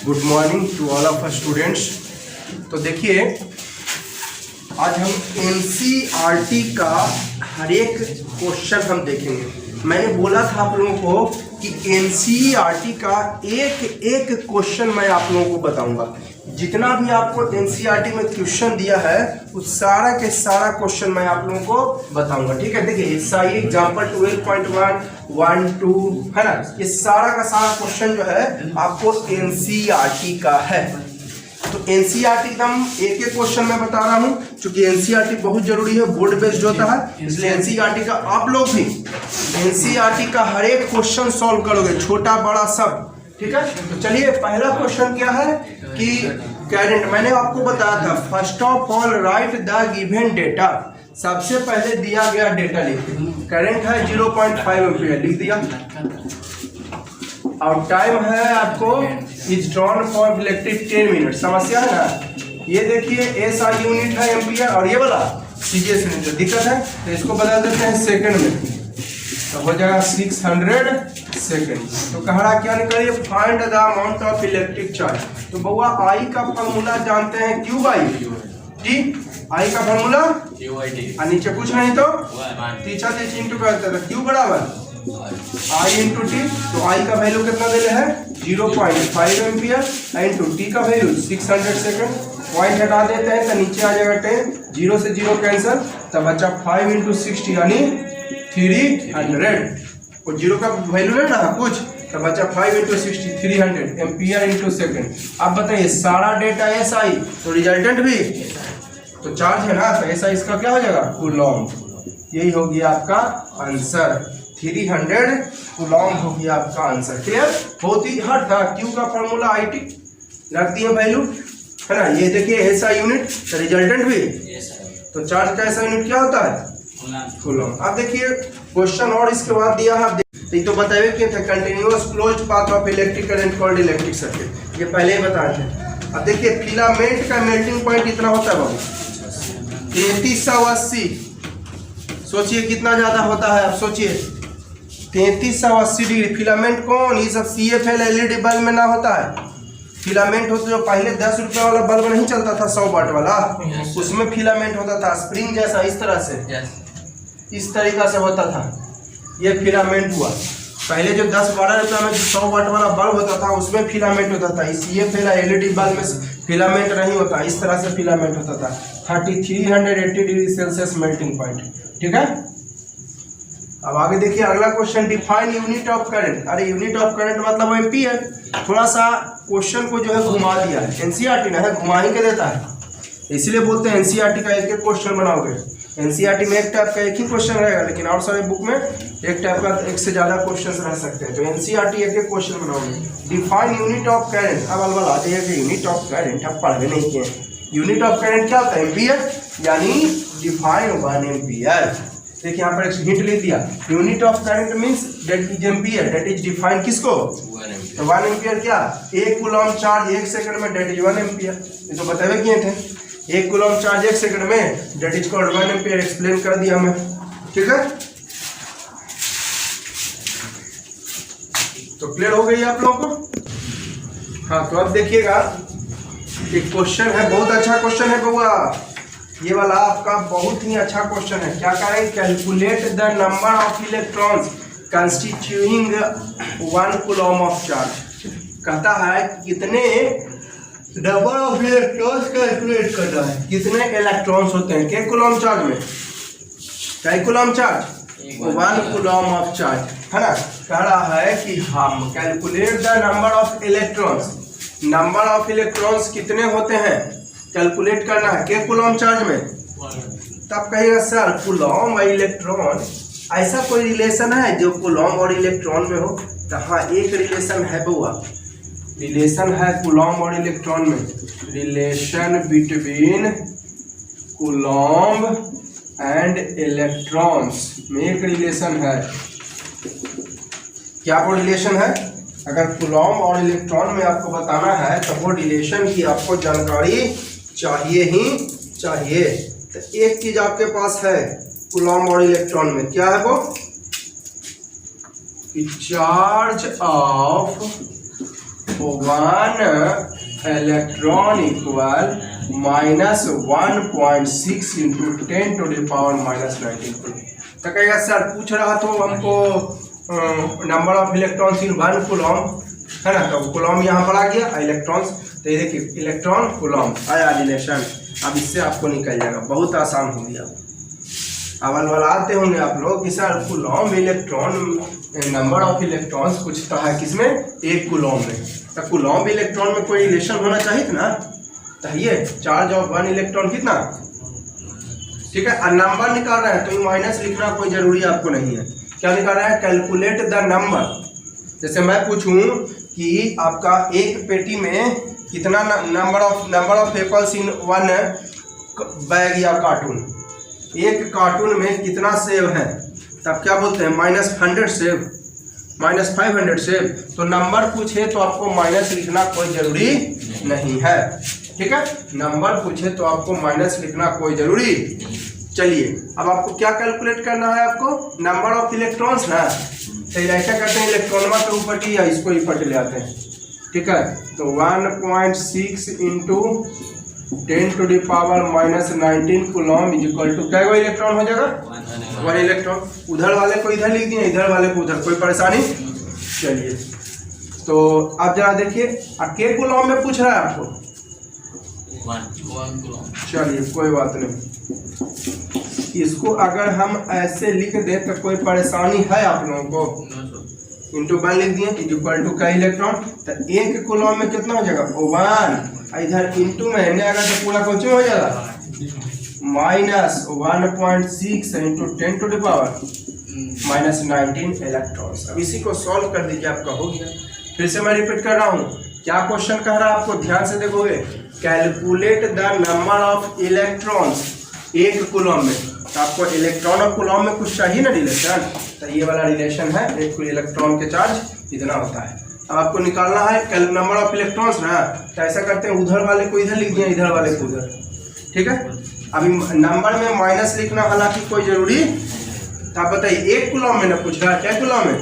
Good morning to all of students. तो देखिए आज हम एनसीईआरटी का हर एक क्वेश्चन हम देखेंगे। मैंने बोला था आप लोगों को कि एनसीईआरटी का एक एक क्वेश्चन मैं आप लोगों को बताऊंगा। जितना भी आपको एनसीईआरटी में क्वेश्चन दिया है उस सारा के सारा क्वेश्चन मैं आप लोगों को बताऊंगा। ठीक है, देखिए एसआई एग्जाम्पल 12.1, 1, 2 है ना, ये सारा का सारा क्वेश्चन जो है आपको एनसीईआरटी का है। तो एनसीईआरटी एकदम एक एक क्वेश्चन मैं बता रहा हूँ, क्योंकि एनसीईआरटी बहुत जरूरी है, बोर्ड बेस्ड होता है, इसलिए एनसीईआरटी का आप लोग भी एनसीईआरटी का हर एक क्वेश्चन सॉल्व करोगे, छोटा बड़ा सब। ठीक है, तो चलिए पहला क्वेश्चन क्या है कि करंट, मैंने आपको बताया था first of all write the given data. सबसे पहले दिया गया डेटा लिखिए। करंट है 0.5 एम्पीयर लिख दिया, और टाइम है आपको is drawn for electric 10 minute. समस्या है ना, ये देखिए एसआई यूनिट है एम्पीयर और ये वाला सीजीएस यूनिट। दिक्कत है तो इसको बदल देते हैं सेकंड में, तो हो जाएगा 600 सेकंड। तो कह रहा क्या निकलिए, find the amount of electric charge. तो बउआ आई का फॉर्मूला जानते हैं, क्यू बाई टी। आई का फॉर्मूला और नीचे कुछ नहीं तो तीसरा तीस इंटू करते थे, क्यू बराबर आई इंटू टी। तो आई का वैल्यू कितना दे रहे हैं 0.5 एम्पियर इंटू टी का वैल्यू 600 सेकंड। पॉइंट हटा देते हैं तो नीचे आ जाएगा 10, 0 से 0 कैंसिल, तो बचा 5 इंटू 60 यानी 300। और जीरो का वैल्यू है ना कुछ, तो बचा 5 इंटू 60 300 एम्पियर इंटू सेकेंड। अब बताइए सारा डेटा एसआई, तो रिजल्टेंट भी तो चार्ज है ना, तो एसआई इसका क्या हो जाएगा कूलॉम्ब। यही हो गया आपका आंसर, 300 कूलॉम्ब हो गया आपका आंसर। क्लियर, बहुत ही हट था। क्यू का फॉर्मूला आईटी रख दिए वैल्यू है ना। ये देखिए एसआई यूनिट, तो रिजल्टेंट भी, तो चार्ज का एसआई यूनिट क्या होता है कूलॉम्ब। अब देखिए क्वेश्चन और इसके बाद दिया है, तो बताइए क्या था, continuous closed path of electric current called electric circuit. ये पहले ही बताए थे। अब देखिए फिलामेंट का मेल्टिंग पॉइंट इतना होता है बाबू 3380। सोचिए कितना ज्यादा होता है, अब सोचिए 3380 डिग्री। फिलामेंट कौन, ये सब CFL LED बल्ब में ना होता है। फिलामेंट होता जो पहले 10 रुपये वाला बल्ब नहीं चलता था 100 वाट वाला, उसमें फिलामेंट होता था स्प्रिंग जैसा, इस तरह से इस तरीका से होता था। ये फिलामेंट हुआ। पहले जो 10-12 रुपये में 100 वाट वाला बल्ब होता था उसमें फिलामेंट होता था। इस CFL LED बल्ब में फिलामेंट नहीं होता, इस तरह से फिलामेंट होता था। 3380 डिग्री सेल्सियस मेल्टिंग पॉइंट। ठीक है, अब आगे देखिए अगला question, define unit of current. अरे यूनिट ऑफ करंट मतलब एम्पीयर। थोड़ा सा क्वेश्चन को जो है घुमा दिया है, एनसीईआरटी ना है, घुमा ही के देता है, इसलिए बोलते हैं एनसीईआरटी का एक एक क्वेश्चन बनाओगे। एनसीईआरटी में एक टाइप का एक ही क्वेश्चन रहेगा, लेकिन और सारे बुक में एक टाइप का एक से ज्यादा क्वेश्चन रह सकते हैं। तो एनसीईआरटी एक एक क्वेश्चन बनाओगे। Define unit of current. अब अलग आते हैं कि यूनिट ऑफ करंट अब पढ़ नहीं किए। यूनिट ऑफ करंट क्या होता है एम्पीयर, यानी डिफाइन 1 एम्पीयर। देखिए यहाँ पर एक हिंट लिख दिया, unit of current means that is ampere, that is define किसको, तो 1 एम्पीयर क्या, 1 कूलॉम्ब चार्ज 1 सेकंड में, दैट इज 1 एम्पीयर। ये तो बतावे किए थे, 1 कूलॉम्ब चार्ज 1 सेकंड में, that is called 1 ampere. Explain कर दिया मैं। ठीक है, तो क्लियर हो गई आप लोगों को। हाँ, तो अब देखिएगा एक क्वेश्चन है, बहुत अच्छा क्वेश्चन है बउआ, ये वाला आपका बहुत ही अच्छा क्वेश्चन है। क्या करें, calculate the number of electrons constituting 1 coulomb of charge. कहता है कितने नंबर ऑफ इलेक्ट्रॉन्स कैलकुलेट करना है, कितने इलेक्ट्रॉन्स होते हैं के कूलॉम्ब चार्ज में, क्या coulomb charge 1 coulomb of charge है ना। कह रहा है कि हम calculate the number of electrons, number of electrons कितने होते हैं कैलकुलेट करना है के कूलॉम्ब चार्ज में। तब कहिएगा सर कूलॉम्ब और इलेक्ट्रॉन ऐसा कोई रिलेशन है जो कूलॉम्ब और इलेक्ट्रॉन में हो, तो हाँ एक रिलेशन है बउआ, रिलेशन है कूलॉम्ब और इलेक्ट्रॉन में। Relation between coulomb and electrons में एक रिलेशन है। क्या वो रिलेशन है, अगर कूलॉम्ब और इलेक्ट्रॉन में आपको बताना है तो वो रिलेशन की आपको जानकारी चाहिए ही चाहिए। तो एक चीज आपके पास है कूलॉम्ब और इलेक्ट्रॉन में, क्या है वो, कि charge of one electron equal -1.6 into 10⁻⁻19 coulomb. तो कहेगा सर पूछ रहा तो हमको number of electrons in 1 coulomb, है ना, तो कूलम यहाँ पर आ गया इलेक्ट्रॉन्स। तो ये देखिए इलेक्ट्रॉन कूलम आया रिलेशन। अब इससे आपको निकल जाएगा, बहुत आसान हो गया। अवल वाला आते होंगे आप लोग कि sir coulomb electron number of electrons पूछता है किसमें, एक कूलम में। तो कूलम इलेक्ट्रॉन में कोई रिलेशन होना चाहिए था ना, चाहिए। चार्ज ऑफ 1 इलेक्ट्रॉन कितना, ठीक है। और नंबर निकाल रहा है तो माइनस लिखना कोई जरूरी आपको नहीं है। क्या निकाल रहा है, कैलकुलेट द नंबर। जैसे मैं पूछूं कि आपका एक पेटी में कितना number of apples in 1 bag या कार्टून, एक कार्टून में कितना सेब है, तब क्या बोलते हैं -100 सेब, -500 सेब। तो नंबर पूछे तो आपको माइनस लिखना कोई जरूरी नहीं है, ठीक है। नंबर पूछे तो आपको माइनस लिखना कोई जरूरी। चलिए अब आपको क्या कैलकुलेट करना है, आपको नंबर ऑफ इलेक्ट्रॉन्स ना। तो ऐसा करते हैं इलेक्ट्रॉन के ऊपर की या इसको ऊपर चले आते हैं, ठीक है। तो 1.6 into 10⁻⁻19 coulomb is equal to क्या इलेक्ट्रॉन हो जाएगा, 1 इलेक्ट्रॉन। उधर वाले को इधर लिख दिए, इधर वाले को उधर, कोई परेशानी। चलिए तो आप जरा देखिए के कूलम में पूछ रहा है आपको, 1 कूलम। चलिए कोई बात नहीं, इसको अगर हम ऐसे लिख दे तो कोई परेशानी है आप लोगों को। इंटू 1 लिख दिए इज इक्वल टू का इलेक्ट्रॉन। तो एक कूलम में कितना हो जाएगा 1, इधर इंटू में नहीं आएगा तो पूरा कुछ हो जाएगा -1.6 इंटू 10⁻⁻19 इलेक्ट्रॉन्स। अब इसी को सॉल्व कर दीजिए, आपका हो गया। फिर से मैं रिपीट कर रहा हूँ, क्या क्वेश्चन कह रहा है आपको, ध्यान से देखोगे। Calculate the number of electrons एक कूलम में। तो आपको इलेक्ट्रॉन और कूलम में कुछ चाहिए ना रिलेशन, तो ये वाला रिलेशन है, एक इलेक्ट्रॉन के चार्ज इतना होता है। अब आपको निकालना है नंबर ऑफ इलेक्ट्रॉन्स ना। तो ऐसा करते हैं, उधर वाले को इधर लिख दिया, इधर वाले को उधर, ठीक है। अभी नंबर में माइनस लिखना हालांकि कोई जरूरी। तो आप बताइए एक कूलम में ना पूछ रहा है, क्या कूलम में,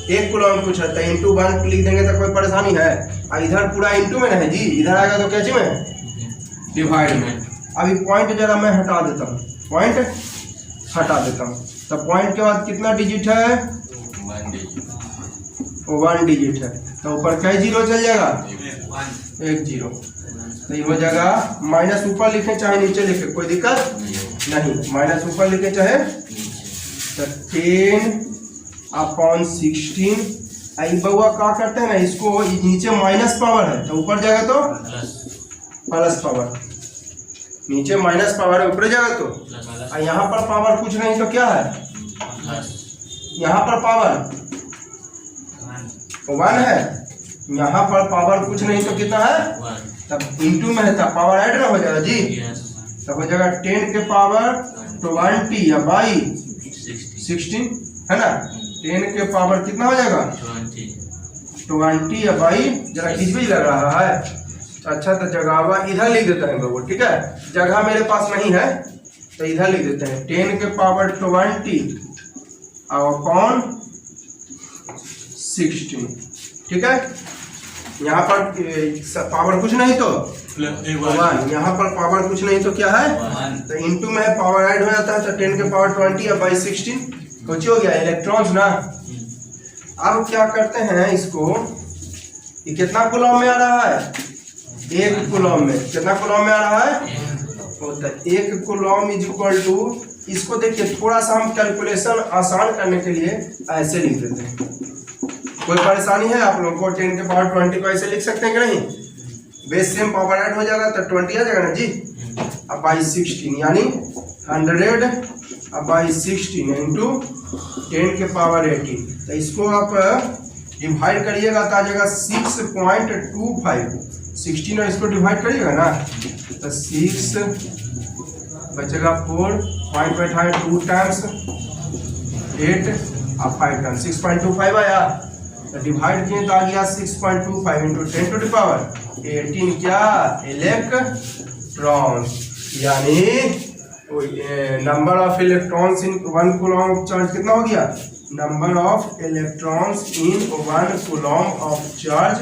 एक कूलम में पूछ रहा है। इंटू 1 लिख देंगे तो कोई परेशानी है। और इधर पूरा इंटू में है जी, इधर आएगा तो क्या में, डिवाइड में। अभी पॉइंट जरा मैं हटा देता हूँ, पॉइंट हटा देता हूँ। तो पॉइंट के बाद कितना डिजिट है, 1 डिजिट है। तो ऊपर क्या जीरो चल जाएगा, 1 जीरो। तो ये हो जाएगा माइनस ऊपर लिखे चाहे नीचे लिखे कोई दिक्कत नहीं, माइनस ऊपर लिखे चाहे। तो 10/16 आई बउआ क्या करते हैं ना, इसको नीचे माइनस पावर है तो ऊपर जाएगा तो प्लस पावर, नीचे माइनस पावर है ऊपर जाएगा तो। और यहाँ पर पावर कुछ नहीं तो क्या है, यहाँ पर पावर 1 है, यहाँ पर पावर कुछ नहीं तो कितना है, तब इंटू में है तब पावर ऐड ना हो जाएगा जी। तब हो जाएगा 10 के पावर 20 या बाई 16 है ना। 10 के पावर कितना हो जाएगा 20 या बाई, जरा खिचबीच लग रहा है। अच्छा तो जगह इधर लिख देते हैं लोगों, ठीक है। जगह मेरे पास नहीं है तो इधर लिख देते हैं 10 के पावर 20 अपॉन 16, ठीक है। यहाँ पर पावर कुछ नहीं तो 1, यहाँ पर पावर कुछ नहीं तो क्या है, तो इंटू में पावर ऐड हो जाता है। तो 10 के पावर 20 या बाई 16 कुछ हो गया इलेक्ट्रॉन्स ना। अब क्या करते हैं इसको, ये कितना कूलम में आ रहा है, एक कूलम में। कितना कूलम में आ रहा है, होता है 1 कूलम इज इक्वल टू, इसको देखिए थोड़ा सा हम कैलकुलेशन आसान करने के लिए ऐसे लिख देते हैं। कोई परेशानी है आप लोगों को, 10 के पावर 20 को ऐसे लिख सकते हैं कि नहीं, बेस सेम पावर ऐड हो जाएगा तो 20 आ जाएगा ना जी। अब बाई 16 यानी 100 अब बाई 16 इंटू 10 के पावर 18। तो इसको आप डिवाइड करिएगा तो आ जाएगा 6.25। 16 और इसको डिवाइड करिएगा ना तो 6 बचेगा 4, पॉइंट बैठा है 2 टाइम्स 8 और 5 टाइम्स 6.25 आया। तो डिवाइड किए तो आ गया 6.25 इंटू 10 टू द पावर 18 क्या इलेक्ट्रॉन, यानी number of electrons in 1 coulomb charge कितना हो गया, number of electrons in 1 coulomb of charge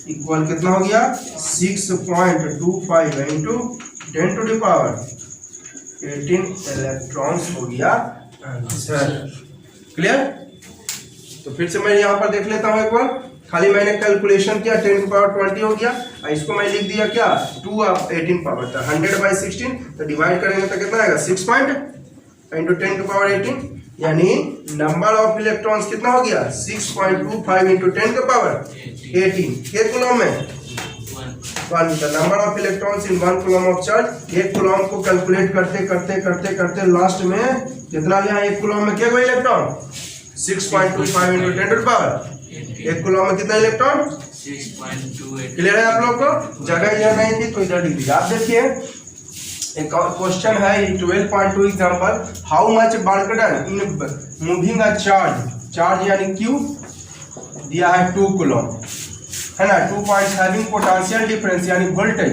equal कितना हो गया 6.25 इंटू 10⁻18 इलेक्ट्रॉन्स हो गया आंसर। क्लियर? तो फिर से मैं यहाँ पर देख लेता हूँ एक बार। खाली मैंने कैलकुलेशन किया 10⁻20 हो गया, इसको मैं लिख दिया क्या 2/18 पावर था 100/16, तो डिवाइड करेंगे तो कितना आएगा 6 इंटू 10⁻18, यानी नंबर ऑफ इलेक्ट्रॉन्स कितना हो गया 6.25 इंटू 10⁻18 एक कूलम में 1। The number of electrons in 1 coulomb of charge. एक कूलम को कैलकुलेट करते करते करते करते लास्ट में कितना लिया, एक कूलम में क्या कोई इलेक्ट्रॉन 6.25 इंटू 10⁻18 एक कूलम में कितना इलेक्ट्रॉन 6.28। क्लियर है आप लोग को? जगह यह नहीं थी तो इधर लिख दिया। आप देखिए एक और क्वेश्चन है 12.2 example, how much work done in moving a charge यानी Q दिया है 2 कूलम है ना। 2 पॉइंट्स हैविंग पोटेंशियल डिफरेंस यानी वोल्टेज।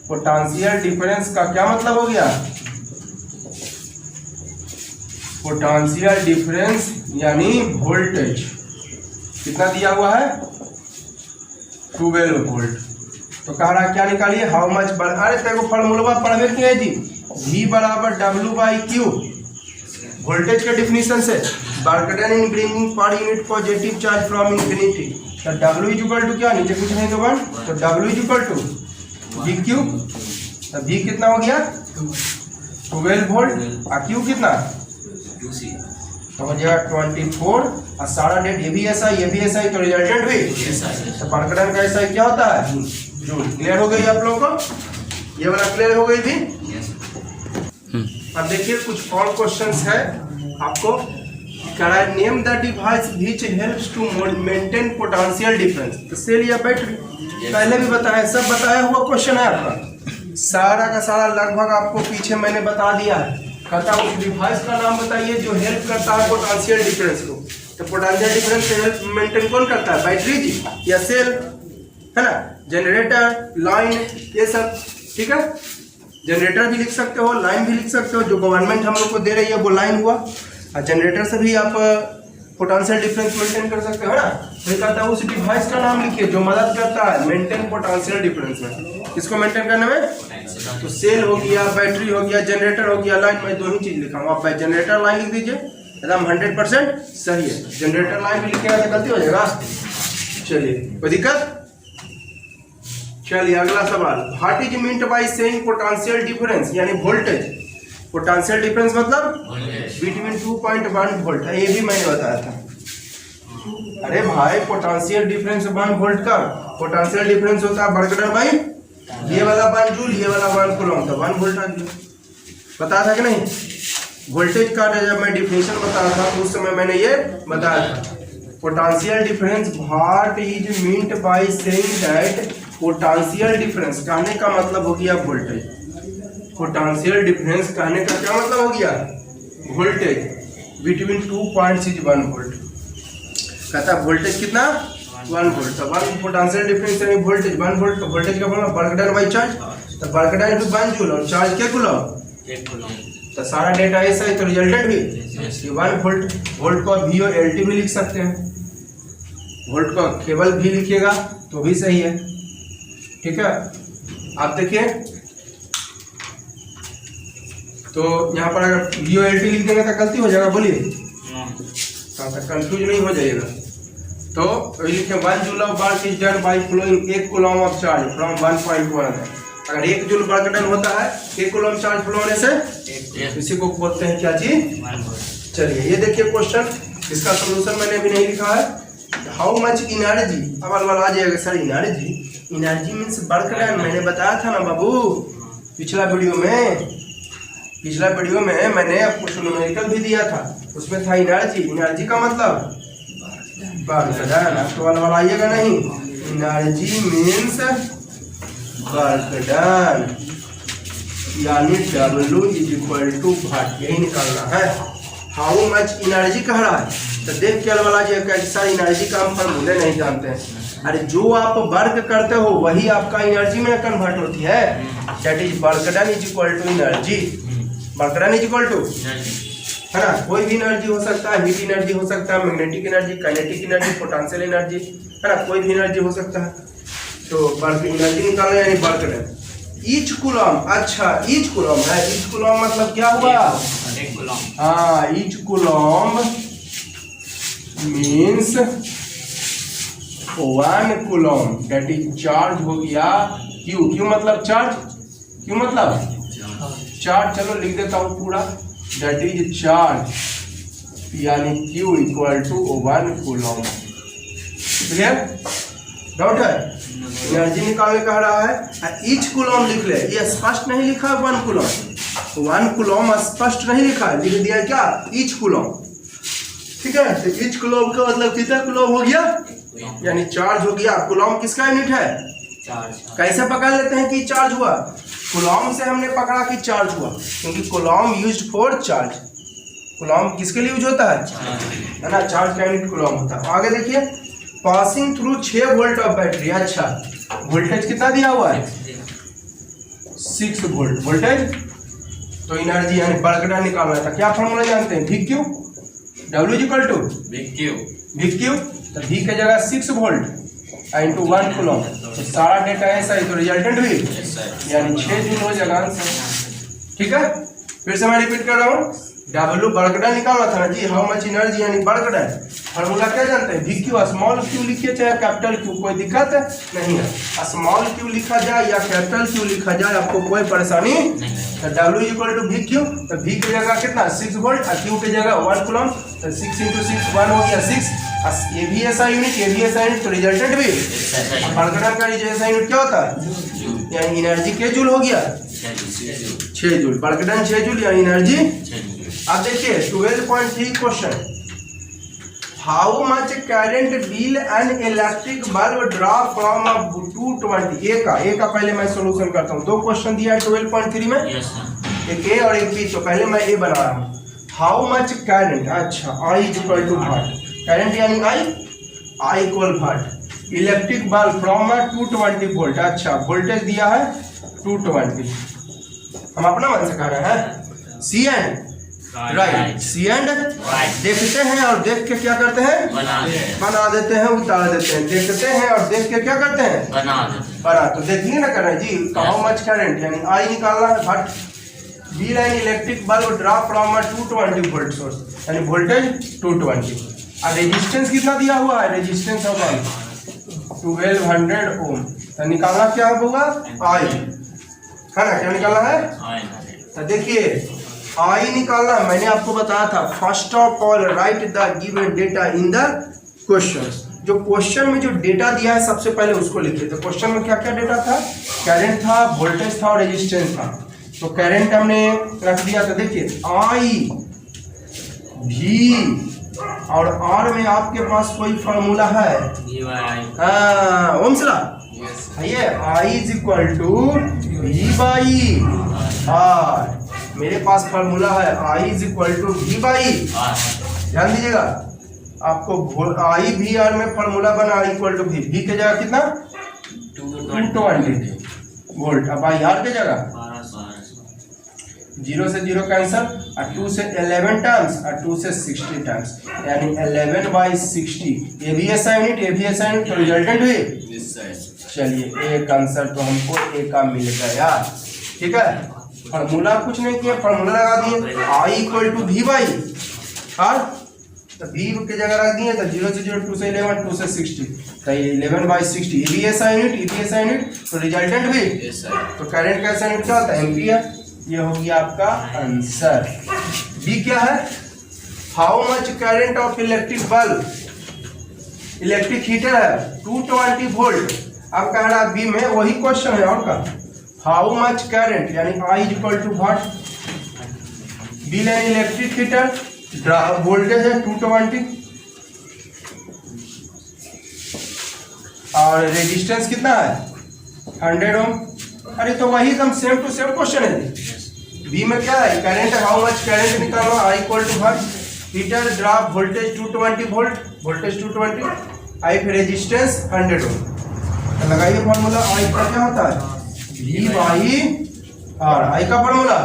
पोटेंशियल डिफरेंस का क्या मतलब हो गया, पोटेंशियल डिफरेंस यानी वोल्टेज कितना दिया हुआ है 12 वोल्ट। तो कह रहा क्या निकालिए, हाउ मच अरे तेरे को फॉर्मूला पढ़वे क्या है जी, V बराबर W/Q वोल्टेज के डिफिनीशन से, work done in bringing per unit positive charge from infinity. तो W इक्वल टू क्या, नीचे कुछ नहीं तो 1, तो W इक्वल टू VQ। तो V कितना हो गया 12 वोल्ट और Q कितना तो हो जाएगा 24 और सारा डेट ये भी ऐसा तो रिजल्टेंट भी तो वर्क डन का ऐसा क्या होता है जूल। क्लियर हो गई आप लोगों को, ये वाला क्लियर हो गई थी। अब देखिए कुछ और क्वेश्चंस है आपको। Name the device which helps to maintain potential difference. तो सेल या बैटरी पहले भी बताया, सब बताया हुआ क्वेश्चन है आपका, सारा का सारा लगभग आपको पीछे मैंने बता दिया है। कहता उस डिवाइस का नाम बताइए जो हेल्प करता है पोटेंशियल डिफरेंस को। तो पोटेंशियल डिफरेंस से हेल्प मेंटेन कौन करता है, बैटरी जी या सेल है ना, जनरेटर लाइन ये सब। ठीक है, जनरेटर भी लिख सकते हो, लाइन भी लिख सकते हो, जो गवर्नमेंट हम लोग को दे रही है वो लाइन हुआ, और जनरेटर से भी आप पोटेंशियल डिफरेंस मेंटेन कर सकते हो ना। तो कहता है उस डिवाइस का नाम लिखिए जो मदद करता है मेंटेन पोटेंशियल डिफरेंस में। किसको मेंटेन करने में, तो सेल हो गया, बैटरी हो गया, जनरेटर हो गया, लाइन। मैं 2 ही चीज लिखा हूँ, आप जनरेटर लाइन लिख दीजिए एकदम 100% सही है। जनरेटर लाइन भी लिखेगा तो गलती हो जाएगा। चलिए कोई दिक्कत। चलिए अगला सवाल, what is meant by saying potential difference यानी वोल्टेज। पोटेंशियल डिफरेंस मतलब बिटवीन 2.1 वोल्ट है, ये भी मैंने बताया था। अरे भाई पोटेंशियल डिफरेंस 1 वोल्ट का पोटेंशियल डिफरेंस होता है वर्क डन बाई ये वाला 1 जूल, ये वाला 1 कूलम, तो 1 वोल्ट आ गया। बताया था कि नहीं, वोल्टेज का जब मैं डिफिनेशन बताया था उस समय मैंने ये बताया था। Potential difference what is meant by saying that potential difference कहने का मतलब हो गया वोल्टेज। पोटेंशियल डिफरेंस कहने का क्या मतलब हो गया voltage between 2 points is 1 volt. कहता है वोल्टेज कितना 1 वोल्ट, तो 1 पोटेंशियल डिफरेंस यानी वोल्टेज 1 वोल्ट। तो वोल्टेज का formula work done by charge, तो वर्क डन भी 1 जूल और चार्ज क्या कूलम 1 कूलम। तो सारा डेटा ऐसा है, तो रिजल्टेंट भी 1 वोल्ट। वोल्ट को VOLT भी लिख सकते हैं, वोल्ट को केवल भी लिखिएगा तो भी सही है। ठीक है, आप देखिए तो यहाँ पर अगर VOLT लिख देंगे तो गलती हो जाएगा, बोलिए कंफ्यूज नहीं हो जाएगा। तो लिखे 1 joule of work is done by flowing 1 coulomb of charge from 1.1 है। अगर 1 जूल वर्क डन होता है 1 कूलम चार्ज फ्लो होने से, इसी को बोलते हैं क्या चीज। चलिए ये देखिए क्वेश्चन, इसका सोल्यूशन मैंने भी नहीं लिखा है। हाउ मच एनर्जी, अब वाला आ जाएगा sir energy. Energy means work done, मैंने बताया था ना बाबू पिछला वीडियो में मैंने आपको न्यूमेरिकल भी दिया था, उसमें था एनर्जी। एनर्जी का मतलब वर्क डन, तो वाला आइएगा नहीं, एनर्जी मीन्स वर्क डन यानी W इज इक्वल टू वाट, यही निकालना है। हाउ मच एनर्जी कह रहा है तो देख के वाला कैसा एनर्जी का हम फॉर्मूले नहीं जानते हैं। अरे जो आप वर्क करते हो वही आपका एनर्जी में कन्वर्ट होती है, that is work done is equal to energy. Work done is equal to है ना, कोई भी एनर्जी हो सकता है, हीट एनर्जी हो सकता है, magnetic energy, kinetic energy, potential energy है ना, कोई भी एनर्जी हो सकता है। तो वर्क एनर्जी निकालना यानी वर्क डन। ईच कूलम, अच्छा ईच कूलम है, ईच कूलम मतलब क्या हुआ? एक कूलम। हाँ, each coulomb means 1 coulomb, that is charge हो गया क्यू। क्यू मतलब चार्ज, क्यू मतलब चार्ज। चलो लिख देता हूँ पूरा, दैट इज चार्ज यानी Q equal to 1 coulomb. Clear? Doubt है? एनर्जी निकालने कह रहा है, ईच कूलम लिख ले। ये स्पष्ट नहीं लिखा है 1 कूलम, 1 कूलम स्पष्ट नहीं लिखा है, लिख दिया क्या? Each coulomb. ठीक है, तो ईच कूलम का मतलब कितना कूलम हो गया? यानी चार्ज हो गया। कूलम किसका यूनिट है? चार्ज। कैसे पकड़ लेते हैं कि चार्ज हुआ? कूलम से हमने पकड़ा कि चार्ज हुआ, क्योंकि coulomb used for charge. Coulomb किसके लिए यूज होता है? है ना, चार्ज का यूनिट कूलम होता है। आगे देखिए, passing through 6 volt of battery. अच्छा, वोल्टेज कितना दिया हुआ है? 6 वोल्ट वोल्टेज। तो एनर्जी यानी वर्क डन निकालना था। क्या फॉर्मूला जानते हैं? V Q, W equal to V Q. तो वी की जगह 6 वोल्ट इंटू 1 कूलम। तो सारा डेटा ऐसा ही, तो रिजल्टेंट भी यानी 6 जूल हो जाएगा आंसर। ठीक है, फिर से मैं रिपीट कर रहा हूँ, डब्ल्यू वर्क डन निकालना था ना जी, हाउ मच एनर्जी यानी वर्क डन। फॉर्मूला क्या जानते हैं? वी क्यू, स्मॉल क्यू लिखिए चाहे कैपिटल क्यू, कोई दिक्कत नहीं है। स्मॉल क्यू लिखा जाए या कैपिटल क्यू लिखा जाए, आपको कोई परेशानी नहीं। तो W equal to V Q, तो वी की जगह कितना? 6 वोल्ट, और क्यू की जगह 1 कूलम। तो 6 इंटू 6 1 हो गया 6। ये भी ऐसा यूनिट, ये भी ऐसा यूनिट, तो रिजल्टेंट भी। वर्क डन का ऐसा यूनिट क्या होता है? यानी एनर्जी के जूल हो गया 6 जूल। वर्क डन 6 जूल यानी एनर्जी। अब देखिए 12.3 question, how much current will an electric bulb draw from 220। ए का पहले मैं सॉल्यूशन करता हूँ। 2 क्वेश्चन दिया है 12.3 में, एक ए और एक बी। तो पहले मैं ए बना रहा हूँ। हाउ मच करंट, अच्छा I is equal to what, current यानी I equal what, electric bulb from 220 volt. अच्छा, वोल्टेज दिया है 220। हम अपना मन से कह रहे हैं सी एंड राइट, सी एंड देखते हैं और देख के क्या करते हैं? बना देते हैं, उतार देते हैं। देखते हैं और देख के क्या करते हैं? बना। तो देखिए ना कर रहे हैं जी, हाउ मच करंट यानी आई निकालना है, but B line electric bulb draw from 220 volt source यानी वोल्टेज 220। और रेजिस्टेंस कितना दिया हुआ है? रेजिस्टेंस होगा 1200 ओम। तो निकालना क्या होगा? आई, है ना, क्या निकालना है? तो देखिए आई निकालना है, मैंने आपको बताया था, first of all write the given data in the question. जो क्वेश्चन में जो डेटा दिया है सबसे पहले उसको लिखिए। तो क्वेश्चन में क्या क्या डेटा था? करंट था, वोल्टेज था और रेजिस्टेंस था। तो करंट हमने रख दिया था। देखिए आई भी और आर में आपके पास कोई फॉर्मूला है? हाँ, ओम्स लॉ। ये I is equal to V by R. मेरे पास फॉर्मूला है I is equal to V by. ध्यान दीजिएगा, आपको आई भी आर में फॉर्मूला बना इक्वल टू वी। वी के जगह कितना? 220 वोल्ट। अब आई आर के जगह 0 से 0 कैंसल, और 2 से 11 टाइम्स और 2 से 60 टाइम्स, यानी 11/60। ये भी ऐसा यूनिट, ये भी ऐसा यूनिट, तो रिजल्टेंट हुई। चलिए एक आंसर तो हमको ए का मिल गया। ठीक है, फॉर्मूला कुछ नहीं किया, फॉर्मूला लगा दिए I equal to V by R. तो वी की जगह रख दिए, तो 0 से 0 2 से 11 2 से 60, तो ये 11/60। ये भी ऐसा यूनिट, ये भी ऐसा यूनिट, तो रिजल्टेंट भी। तो करंट का ऐसा यूनिट क्या होता है? एम्पियर। ये हो गया आपका आंसर। बी क्या है? How much current of electric bulb, electric heater है 220 वोल्ट। अब कह रहा है बी में वही क्वेश्चन है और का, हाउ मच करंट यानी I is equal to what, b line electric heater, voltage है 220 और रेजिस्टेंस कितना है 100 ओम। अरे तो वही एकदम सेम टू सेम क्वेश्चन है। बी में क्या है? करंट, हाउ मच करंट निकालना, I equal to what, heater drop voltage 220 volt, voltage 220, I फिर रेजिस्टेंस 100 ओम। तो लगाइए फॉर्मूला, आई का क्या होता है? We by are. आई का फॉर्मूला,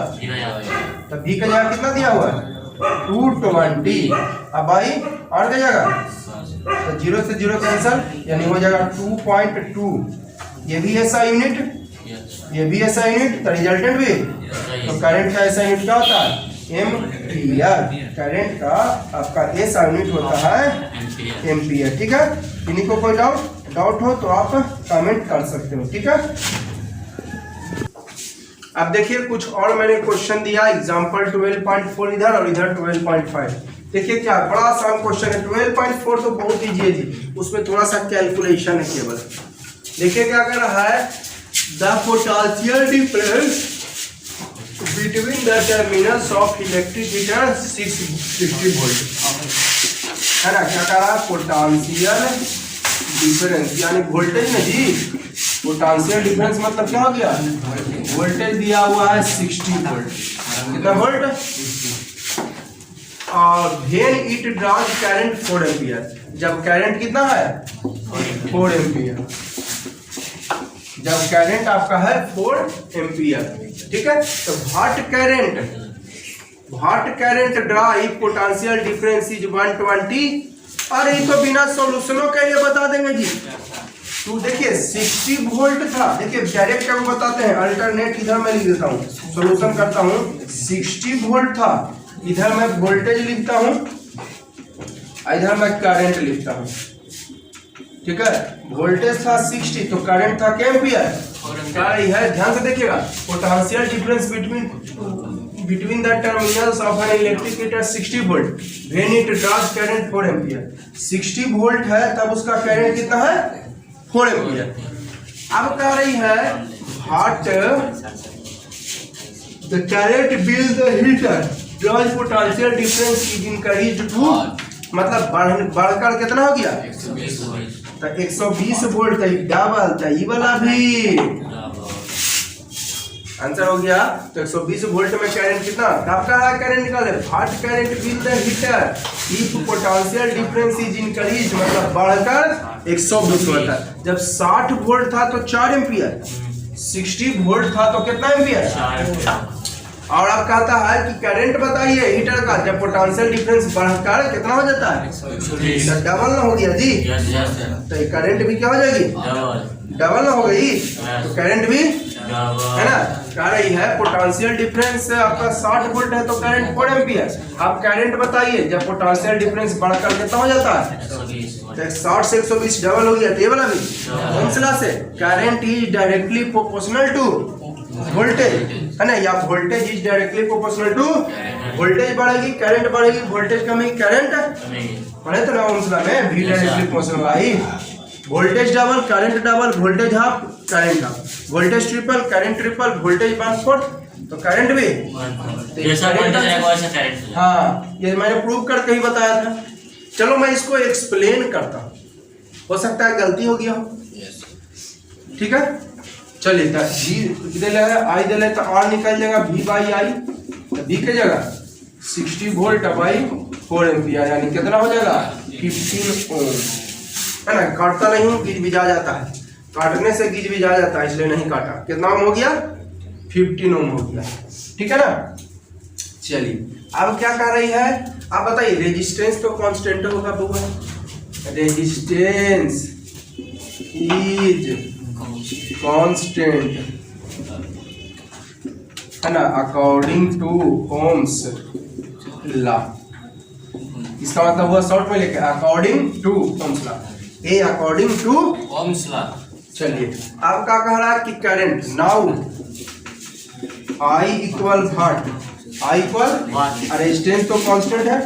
तो वी का जगह कितना दिया हुआ है 220, अब आई आर का जगह तो 0 से 0 कैंसल, यानी हो जाएगा 2.2 ये भी ऐसा यूनिट, ये भी ऐसा यूनिट, तो रिजल्टेंट भी। तो करंट का ऐसा यूनिट क्या होता है? एम्पियर। करंट का आपका ऐसा यूनिट होता है एम्पियर। ठीक है, इन्हीं को कोई डाउट हो तो आप कमेंट कर सकते हो। ठीक है, अब देखिए कुछ और मैंने क्वेश्चन दिया, एग्जांपल 12.4 इधर और इधर 12.5। देखिए क्या बड़ा आसान क्वेश्चन है। 12.4 तो बहुत इजी है जी, उसमें थोड़ा सा कैलकुलेशन है केवल। देखिए क्या कर रहा है, the potential difference between the terminals of electric heater 660 volt है ना। क्या कर रहा है? पोटेंशियल डिफरेंस यानी वोल्टेज में जी, पोटेंशियल डिफरेंस मतलब क्या हो गया? वोल्टेज दिया हुआ है 60 वोल्ट, कितना वोल्ट? और when it draws current 4 ampere, जब करंट कितना है? 4 एम्पियर, जब करंट आपका है 4 एम्पियर। ठीक है, तो what current draw if potential difference is 120। अरे ये तो बिना सॉल्यूशनों के लिए बता देंगे जी। तो देखिए 60 वोल्ट था, देखिए डायरेक्ट क्या बताते हैं, अल्टरनेट इधर मैं लिख देता हूँ, सॉल्यूशन करता हूँ। 60 वोल्ट था, इधर मैं वोल्टेज लिखता हूँ, इधर मैं करंट लिखता हूँ। ठीक है, वोल्टेज था 60 तो करंट था क्या एम्पियर? है। ध्यान से देखिएगा, potential difference between the terminals of an electric heater 60 volt, when it draws current 4 ampere. 60 volt है तब उसका करंट कितना है? 4 एम्पियर। अब कह रही है what the current will the heater draws potential difference is increased to, मतलब बढ़कर कितना हो गया? 120 वोल्ट, डबल था ये वाला भी आंसर हो गया। तो 120 वोल्ट में करंट कितना? कब का है करंट निकाले? What current will the heater if potential difference is increase, मतलब बढ़कर 120 होता है। जब 60 वोल्ट था तो 4 एम्पियर, 60 वोल्ट था तो कितना एम्पियर? और अब कहता है कि करंट बताइए हीटर का जब पोटेंशियल डिफरेंस बढ़कर कितना हो जाता है? तो डबल ना हो गया जी। तो करंट भी क्या हो जाएगी? डबल ना हो गई, तो करंट भी है ना। कह रही है पोटेंशियल डिफरेंस आपका 60 वोल्ट है तो करंट 4 एम्पियर। आप करंट बताइए जब पोटेंशियल डिफरेंस बढ़कर कितना हो जाता है? तो 60 से 120 डबल हो गया। तो ये वाला भी ओम्स लॉ से current is directly proportional to voltage, है ना, या voltage is directly proportional to, voltage बढ़ेगी करंट बढ़ेगी, वोल्टेज कमी करंट पढ़े तो ना ओम्स लॉ में, भी डायरेक्टली प्रोपोर्शनल आई। Voltage double current double, voltage half current half, voltage triple current triple, voltage 1/4 तो करंट भी हाँ, ये मैंने प्रूव करके ही बताया था। चलो मैं इसको एक्सप्लेन करता हूँ, हो सकता है गलती हो गया हो। ठीक है, चलिए जी दे ले आई दे ले तो आर निकल जाएगा V बाई आई, तो V की जगह 60 वोल्ट बाई 4 एम्पियर यानी कितना हो जाएगा? 15 ओम, है ना। काटता नहीं हूँ, गिज बिजा जाता है, काटने से गिज बिजा जाता है इसलिए नहीं काटा। कितना ओम हो गया? 15 ओम हो गया। ठीक है ना। चलिए अब क्या कर रही है, आप बताइए। रेजिस्टेंस तो कांस्टेंट होगा बुआ, रेजिस्टेंस इज कांस्टेंट, है ना, अकॉर्डिंग टू ओम्स लॉ। इसका मतलब हुआ शॉर्ट में लेके according to Ohm's law, a according to Ohm's law. चलिए अब क्या कह रहा है कि current now I equal what? I equal resistance तो कांस्टेंट है,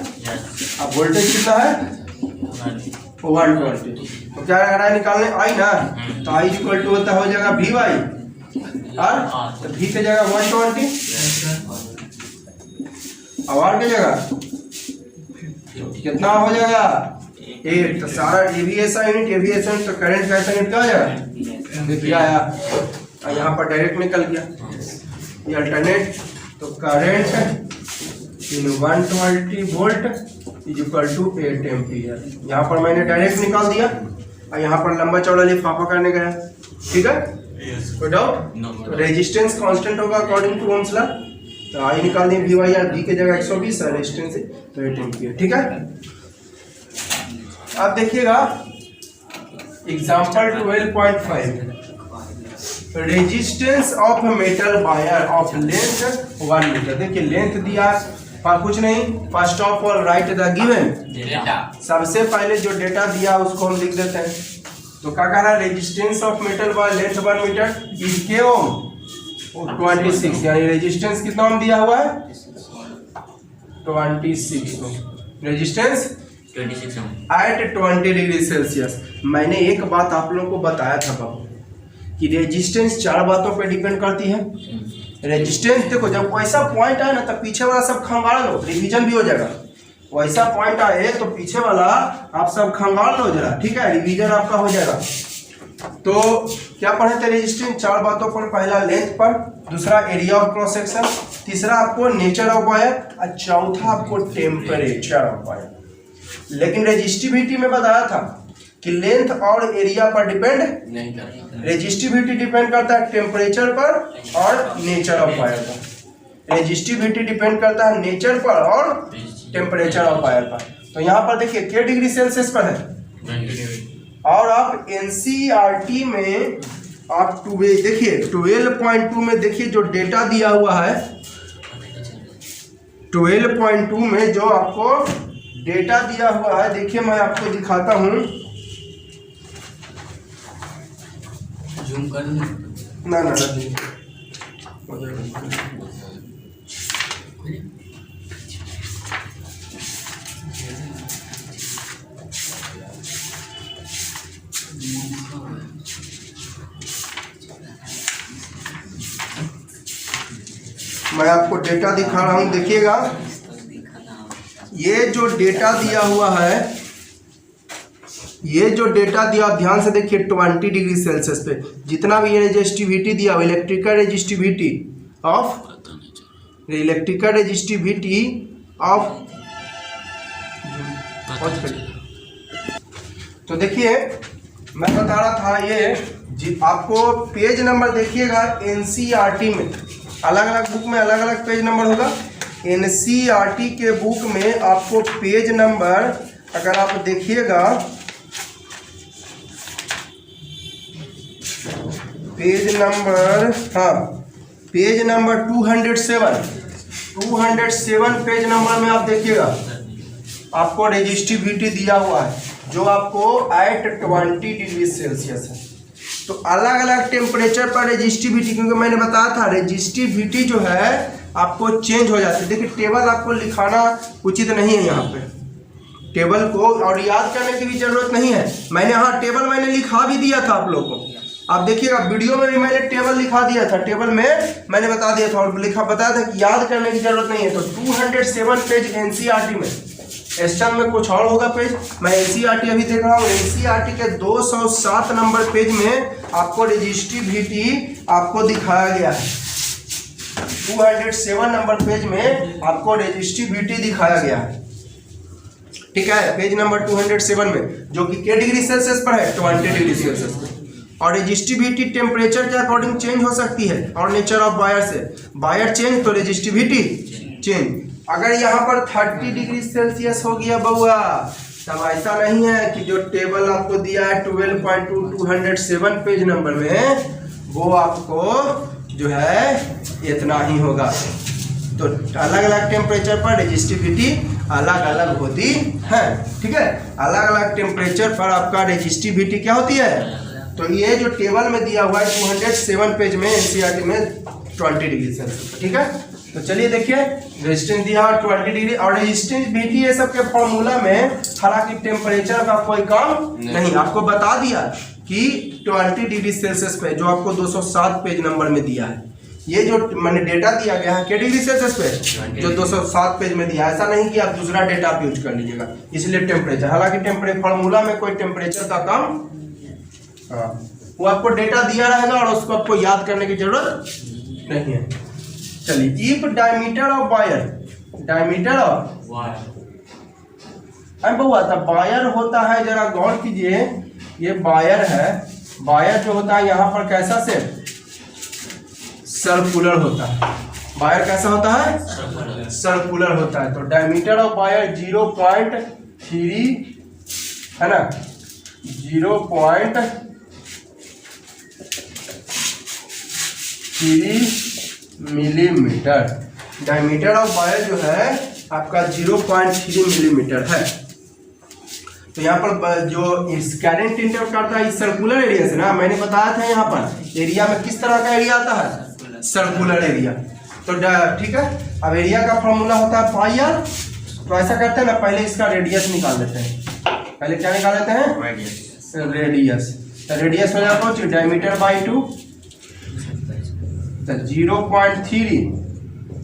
अब वोल्टेज कितना है? 120। तो क्या कह रहा है निकालने? आई ना, तो आई इक्वल टू होता हो जाएगा V बाई आर, तो V की जगह 120 और आर की जगह कितना हो जाएगा? 8। तो सारा एवीएसन यूनिट, तो करंट का यूनिट क्या हो जाएगा? देखिए आया, यहाँ पर डायरेक्ट निकल गया ये अल्टरनेट। तो current in 120 volt is equal to 8 ampere. यहाँ पर मैंने डायरेक्ट निकाल दिया और यहाँ पर लंबा चौड़ा लिफाफा करने गया। ठीक है, कोई डाउट? रेजिस्टेंस कांस्टेंट होगा अकॉर्डिंग टू ओम्स लॉ, तो आई निकाल दिए V बाई आर, V की जगह 120 है, रेजिस्टेंस से तो 8 एम्पियर। ठीक है, अब देखिएगा example 12.5। Resistance of metal wire of length 1 metre. देखिए लेंथ दिया पर कुछ नहीं, first of all write the given data. सबसे पहले जो डेटा दिया उसको हम लिख देते हैं। तो क्या कह रहा है, resistance of metal wire length 1 metre is के ओम 26, यानी रेजिस्टेंस कितना ओम दिया हुआ है 26 ओम। रेजिस्टेंस 26 ओम एट 20 डिग्री सेल्सियस। मैंने एक बात आप लोगों को बताया था बाबू कि रेजिस्टेंस 4 बातों पे डिपेंड करती है। रेजिस्टेंस देखो, जब वैसा पॉइंट आए ना तो पीछे वाला सब खंगाल लो, रिवीजन भी हो जाएगा। वैसा पॉइंट आए तो पीछे वाला आप सब खंगाल लो जरा, ठीक है, रिवीजन आपका हो जाएगा। तो क्या पढ़े थे, रेजिस्टेंस 4 बातों पर, पहला लेंथ पर, दूसरा एरिया ऑफ क्रॉस सेक्शन, तीसरा आपको नेचर ऑफ वायर और चौथा आपको टेम्परेचर ऑफ वायर। लेकिन रेजिस्टिविटी में बताया था कि लेंथ और एरिया पर डिपेंड नहीं करता, रेजिस्टिविटी डिपेंड करता है टेम्परेचर पर और नेचर ऑफ वायर पर। रेजिस्टिविटी डिपेंड करता है नेचर पर और टेम्परेचर ऑफ वायर पर। तो यहाँ पर देखिए क्या डिग्री सेल्सियस पर है। और आप एनसीईआरटी में आप देखिए 12.2 में देखिए जो डेटा दिया हुआ है, 12.2 में जो आपको डेटा दिया हुआ है, देखिए मैं आपको दिखाता हूँ। जूम कर ना मैं आपको डेटा दिखा रहा हूँ, देखिएगा। ये जो डेटा दिया हुआ है, ये जो डेटा दिया आप ध्यान से देखिए 20 डिग्री सेल्सियस पे जितना भी ये रेजिस्टिविटी दिया हुआ, इलेक्ट्रिकल रेजिस्टिविटी ऑफ तो देखिए मैं बता रहा था ये आपको पेज नंबर देखिएगा। एनसीईआरटी में अलग अलग बुक में अलग अलग पेज नंबर होगा। एनसीईआरटी के बुक में आपको पेज नंबर अगर आप देखिएगा, पेज नंबर, हाँ पेज नंबर 207 पेज नंबर में आप देखिएगा आपको रेजिस्टिविटी दिया हुआ है जो आपको एट 20 डिग्री सेल्सियस है। तो अलग अलग टेम्परेचर पर रेजिस्टिविटी, क्योंकि मैंने बताया था रेजिस्टिविटी जो है आपको चेंज हो जाती है। देखिए टेबल आपको लिखाना उचित नहीं है यहाँ पे, टेबल को और याद करने की भी जरूरत नहीं है। मैंने हाँ टेबल मैंने लिखा भी दिया था आप लोगों को, आप देखिएगा वीडियो में भी मैंने टेबल लिखा दिया था, टेबल में मैंने बता दिया था और लिखा बताया था कि याद करने की जरूरत नहीं है। तो 207 पेज एनसीईआरटी में, एस्टर्न में कुछ और होगा पेज, मैं एनसीईआरटी अभी देख रहा हूँ। एनसीईआरटी के 207 नंबर पेज में आपको रेजिस्टिविटी आपको दिखाया गया है। 207 नंबर पेज में आपको रेजिस्टिविटी दिखाया गया है, ठीक है, पेज नंबर 207 में, जो कि के डिग्री सेल्सियस पर है 20 डिग्री सेल्सियस पर। और रेजिस्टिविटी टेम्परेचर के अकॉर्डिंग चेंज हो सकती है और नेचर ऑफ वायर से, वायर चेंज तो रेजिस्टिविटी चेंज। अगर यहाँ पर 30 डिग्री सेल्सियस हो गया बउआ, तब ऐसा नहीं है कि जो टेबल आपको दिया है 12.2 207 पेज नंबर में, वो आपको जो है इतना ही होगा। तो अलग अलग टेम्परेचर पर रेजिस्टिविटी अलग अलग होती है, ठीक है, अलग अलग टेम्परेचर पर आपका रेजिस्टिविटी क्या होती है। तो ये जो टेबल में दिया हुआ है 207 पेज में एनसीईआरटी में 20 डिग्री सेल्सियस, ठीक है। तो चलिए देखिए रेजिस्टेंस दिया 20 डिग्री और रेजिस्टिविटी ये सब के फॉर्मूला में हालांकि टेम्परेचर का कोई काम नहीं, आपको बता दिया कि 20 डिग्री सेल्सियस पे जो आपको 207 पेज नंबर में दिया है, ये जो मैंने डेटा दिया गया है क्या डिग्री सेल्सियस पे जो 207 पेज में दिया है, ऐसा नहीं कि आप दूसरा डेटा आप यूज कर लीजिएगा, इसलिए टेम्परेचर, हालांकि टेम्परेचर फॉर्मूला में कोई टेम्परेचर का काम, हाँ वो आपको डेटा दिया रहेगा और उसको आपको याद करने की जरूरत नहीं है। चलिए if diameter of wire, diameter of wire बहुआ था, वायर होता है, जरा गौर कीजिए, ये वायर है, वायर जो होता है यहाँ पर कैसा से सर्कुलर होता है, वायर कैसा होता है सर्कुलर होता है। तो डायमीटर ऑफ वायर 0.3 है ना, 0.3 3 मिलीमीटर। डायमीटर ऑफ वायर जो है आपका 0.3 मिलीमीटर है। तो यहाँ पर जो इस करंट इंटर करता है इस सर्कुलर एरिया से ना, मैंने बताया था यहाँ पर एरिया में किस तरह का एरिया आता है, सर्कुलर एरिया। तो ठीक है, अब एरिया का फॉर्मूला होता है पाई आर। तो ऐसा करते हैं ना, पहले इसका रेडियस निकाल लेते हैं। पहले क्या निकाल लेते हैं, रेडियस। तो रेडियस हो जाता है डायमीटर बाई 2, तो 0.3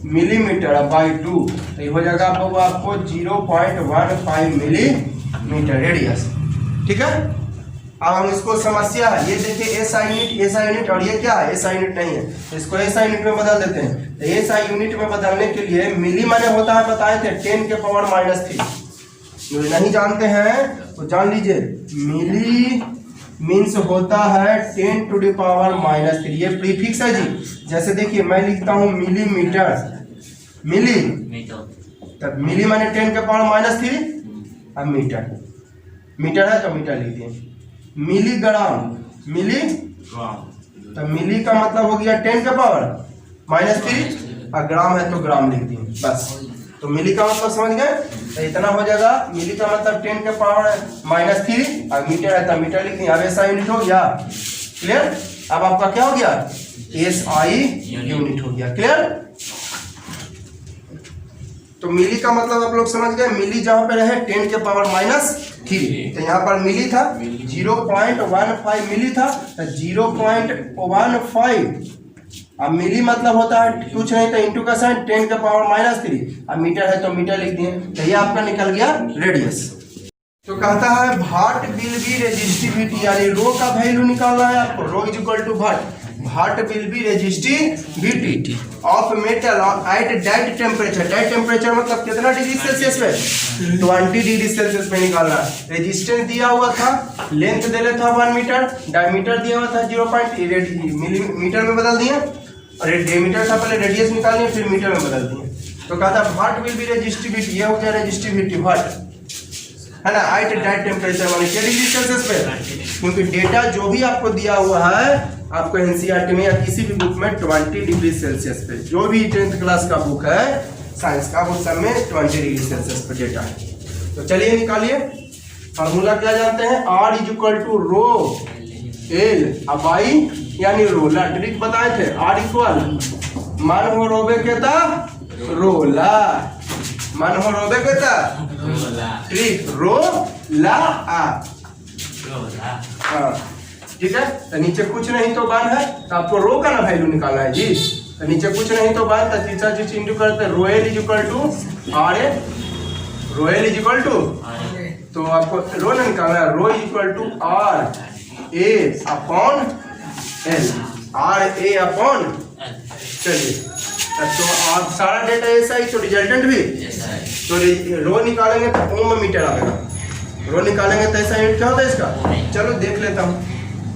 मिलीमीटर बाई 2, तो ये हो जाएगा आपको 0.15 मिलीमीटर रेडियस। ठीक है, अब हम इसको समस्या है, ये देखिए एसआई यूनिट और ये क्या है, एसआई यूनिट नहीं है, तो इसको एसआई यूनिट में बदल देते हैं। तो एसआई यूनिट में बदलने के लिए मिली माने होता है, बताए थे 10 के पावर -3। जो नहीं जानते हैं तो जान लीजिए, मिली मीन्स होता है 10 टू द पावर -3। ये प्रीफिक्स है जी। जैसे देखिए मैं लिखता हूँ मिलीमीटर, मिली, तब मिली माने 10 के पावर -3, अब मीटर, मीटर है तो मीटर लिख दिए। मिलीग्राम, मिली, तो मिली का मतलब हो गया 10 का पावर -3, और ग्राम है तो ग्राम लिख दिए बस। तो मिली का मतलब समझ गए, तो इतना हो जाएगा। मिली का मतलब 10 के पावर -3, और मीटर है तो मीटर लिख दिए। अब ऐसा यूनिट हो गया, क्लियर। अब आपका क्या हो गया, एसआई यूनिट हो गया, क्लियर। तो मिली का मतलब आप लोग समझ गए, मिली जहां पे रहे 10 के पावर -3, तो यहाँ पर मिली था 0.15 मिली था, तो 0.15। अब मिली मतलब होता है कुछ नहीं तो इंटू का साइन 10 के पावर -3, अब मीटर है तो मीटर लिख दिए। तो ये आपका निकल गया रेडियस। तो कहता है भाट विल बी रेजिस्टिविटी, यानी रो का वैल्यू निकालना है आपको। Rho is equal to what, what will be resistivity of metal at that temperature. That temperature मतलब कितना डिग्री सेल्सियस में, 20 डिग्री सेल्सियस में निकालना है। रेजिस्टेंस दिया हुआ था, लेंथ दे रहा था 1 मीटर, डायमीटर दिया हुआ था 0.8 मिलीमीटर में बदल दिए, और डायमीटर था पहले, रेडियस निकाल लिए फिर मीटर में बदल दिए। तो कहता है भाट विल बी रेजिस्टिविटी, ये हो गया रेजिस्टिविटी भाट, है ना, एट दैट टेम्परेचर वाले क्या डिग्री सेल्सियस पे, क्योंकि डेटा जो भी आपको दिया हुआ है आपको एनसीईआरटी में या किसी भी बुक में 20 डिग्री सेल्सियस पे, जो भी 10th क्लास का बुक है साइंस का, वो सब में 20 डिग्री सेल्सियस पे डेटा है। तो चलिए निकालिए, फार्मूला क्या जानते हैं, R is equal to rho L by यानी रोला। ट्रिक बताए थे, R इक्वल मन हो रोबे केता रोला, मन हो रोबे केता ट्रिक रो ला आ, हाँ ठीक है। तो नीचे कुछ नहीं तो वन है, तो आपको रो का ना वैल्यू निकालना है जी। तो नीचे कुछ नहीं तो वन, तो तीसरा चीज इंटू करते हैं, rho L is equal to R A, rho L is equal to, तो आपको रो ना निकालना है, rho is equal to R A upon L, R A upon. चलिए तो आप सारा डेटा ऐसा ही, तो रिजल्टेंट भी, तो रो निकालेंगे तो ओम में मीटर आएगा, रो निकालेंगे तो ऐसा यूनिट क्या होता है इसका, चलो देख लेता हूँ।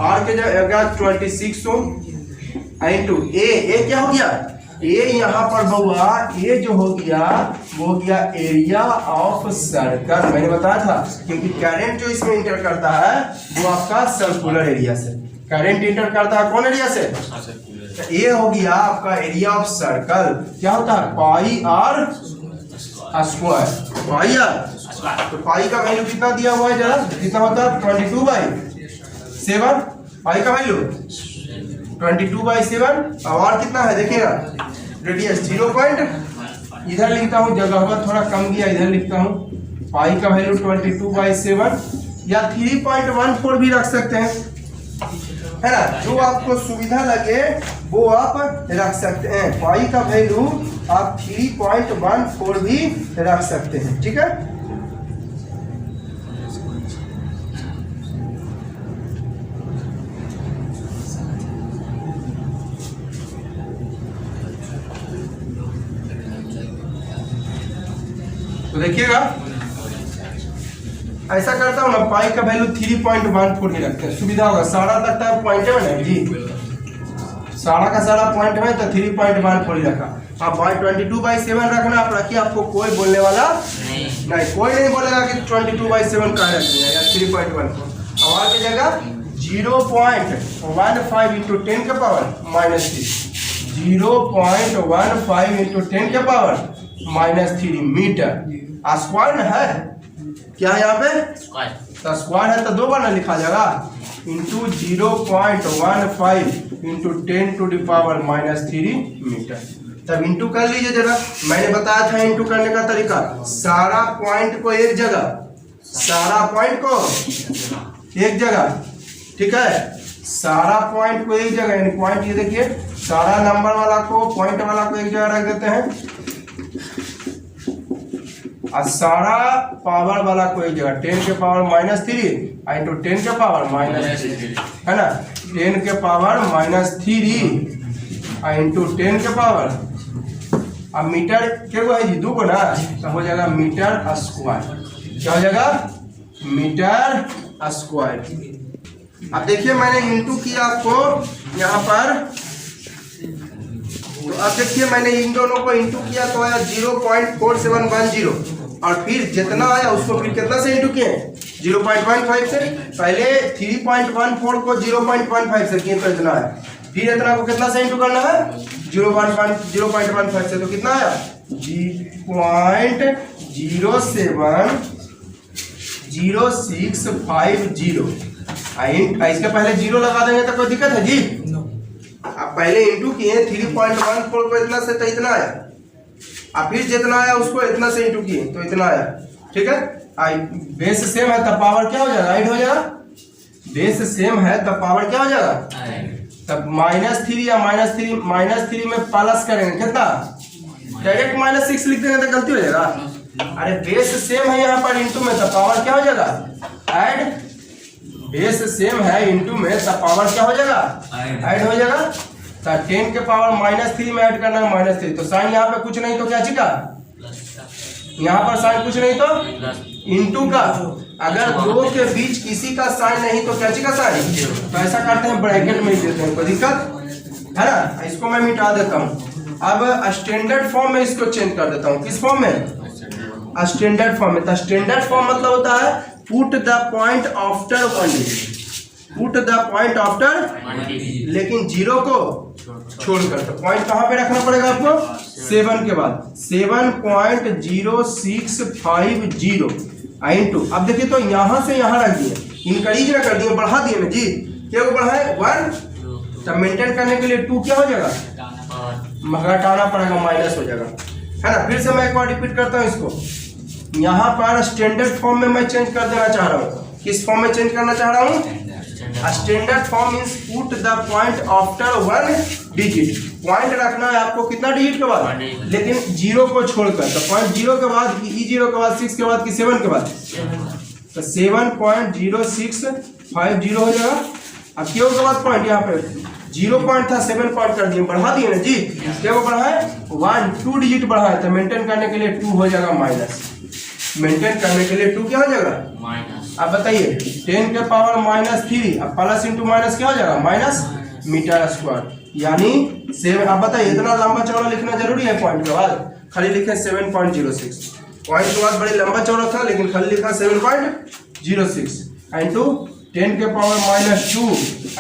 आर के जगह 26 इंटू ए क्या हो गया, ए यहाँ पर हुआ, ए जो हो गया वो हो गया एरिया ऑफ सर्कल। मैंने बताया था क्योंकि करंट जो इसमें इंटर करता है वो आपका सर्कुलर एरिया से, करंट इंटर करता है कौन एरिया से, तो ए हो गया आपका एरिया ऑफ सर्कल। क्या होता है, पाई आर स्क्वायर, पाई आर। तो पाई का वैल्यू कितना दिया हुआ है, जरा कितना होता है, 22/7। पाई का वैल्यू 22/7, और कितना है देखिएगा, रेडियस 0 पॉइंट, इधर लिखता हूँ, जगह थोड़ा कम गया, इधर लिखता हूँ। पाई का वैल्यू 22/7 या 3.14 भी रख सकते हैं, है ना, जो आपको सुविधा लगे वो आप रख सकते हैं। पाई का वैल्यू आप 3.14 भी रख सकते हैं, ठीक है। तो देखिएगा ऐसा करता हूँ ना, पाई का वैल्यू 3.14 ही रखते हैं, सुविधा होगा। सारा लगता है पॉइंट में ना जी, सारा का सारा पॉइंट में, तो 3.14 ही रखा। आप 22/7 रखना, आप रखिए, आपको कोई बोलने वाला नहीं, कोई नहीं बोलेगा कि 22/7 का रख दिया या 3.14। आवाज की जगह 0.15 इंटू 10 के पावर -3, 0.15 इंटू 10 के पावर -3 मीटर। स्क्वायर न है क्या है यहाँ पे, स्क्वायर। तो स्क्वायर है तो दो बार ना लिखा जाएगा, इंटू 0.15 इंटू 10⁻³ मीटर। तब इंटू कर लीजिए जरा, मैंने बताया था इंटू करने का तरीका, सारा पॉइंट को एक जगह, सारा पॉइंट को एक जगह, ठीक है, सारा पॉइंट को एक जगह, यानी पॉइंट ये देखिए, सारा नंबर वाला को पॉइंट वाला को एक जगह रख देते हैं, और सारा पावर वाला को एक जगह, 10 के पावर -3 इंटू 10 के पावर -3 है ना, 10 के पावर -3 इंटू 10 के पावर, अब मीटर क्या हुआ है जी, 2 को ना, तो हो जाएगा मीटर स्क्वायर। क्या हो जाएगा, मीटर स्क्वायर। अब देखिए मैंने इंटू किया आपको यहाँ पर, तो अब देखिए मैंने इन दोनों को इंटू किया तो आया 0.4710, और फिर जितना आया उसको फिर कितना से इंटू किए, 0.15 से। पहले 3.14 को 0.15 से किए तो इतना आया, फिर इतना को कितना से इंटू करना है, 0.15 से, तो कितना आया 0.0650। इसके पहले 0 लगा देंगे तो कोई दिक्कत है जी, अब पहले इंटू किए 3.14 को इतना से तो इतना आया, अब फिर जितना आया उसको इतना से इंटू किए तो इतना आया, ठीक है। बेस सेम है तब पावर क्या हो जाएगा, 8 हो जाएगा, बेस सेम है तब पावर क्या हो जाएगा, तब -3 या -3 में प्लस करेंगे कितना, डायरेक्ट -6 लिख देंगे तो गलती हो जाएगा। अरे बेस सेम है यहाँ पर इंटू में, तब पावर क्या हो जाएगा, ऐड, बेस सेम है इंटू में तब पावर क्या हो जाएगा, ऐड हो जाएगा। तो 10 के पावर -3 में ऐड करना है -3, तो साइन यहाँ पे कुछ नहीं तो क्या चिका, यहाँ पर साइन कुछ नहीं तो इंटू का, अगर दो के बीच किसी का साइन नहीं तो क्या चिका साइन, तो ऐसा करते हैं ब्रैकेट में ही देते हैं, कोई दिक्कत है ना। इसको मैं मिटा देता हूँ, अब स्टैंडर्ड फॉर्म में इसको चेंज कर देता हूँ, किस फॉर्म में, स्टैंडर्ड फॉर्म में। तो स्टैंडर्ड फॉर्म मतलब होता है put the point after 1 digit, put the point after, लेकिन 0 को छोड़कर, तो पॉइंट कहाँ पे रखना पड़ेगा आपको, 7 के बाद, 7.0650 इंटू, अब देखिए तो यहाँ से यहाँ रख दिए, इंक्रीज ना कर दिए, बढ़ा दिए ना जी, क्या को बढ़ाए 1, तब मेंटेन करने के लिए 2 क्या हो जाएगा, घटाना पड़ेगा, माइनस हो जाएगा, है ना। फिर से मैं एक बार रिपीट करता हूँ इसको, यहाँ पर स्टैंडर्ड फॉर्म में मैं चेंज कर देना चाह रहा हूँ, किस फॉर्म में चेंज करना चाह रहा हूँ, standard form means put the point after 1 digit, point रखना है आपको कितना डिजिट के बाद, लेकिन 0 को छोड़कर, तो पॉइंट 0 के बाद, E0 के बाद, 6 के बाद कि 7 के बाद, तो 7.0650 हो जाएगा। अब क्यों के बाद पॉइंट, यहाँ पे 0 पॉइंट था, 7 पॉइंट कर दिए, बढ़ा दिए ना जी, क्या को बढ़ा है 2 डिजिट बढ़ा है, तो मेंटेन करने के लिए 2 हो जाएगा माइनस, मेंटेन करने के लिए 2 क्या हो जाएगा माइनस। अब बताइए 10 के पावर -3, अब प्लस इंटू माइनस क्या हो जाएगा माइनस मीटर स्क्वायर, यानी 7। अब बताइए इतना लंबा चौड़ा लिखना जरूरी है, पॉइंट के बाद खाली लिखे 7.06, पॉइंट के बाद बड़ी लंबा चौड़ा था लेकिन खाली लिखा 7.06 इंटू 10 के पावर -2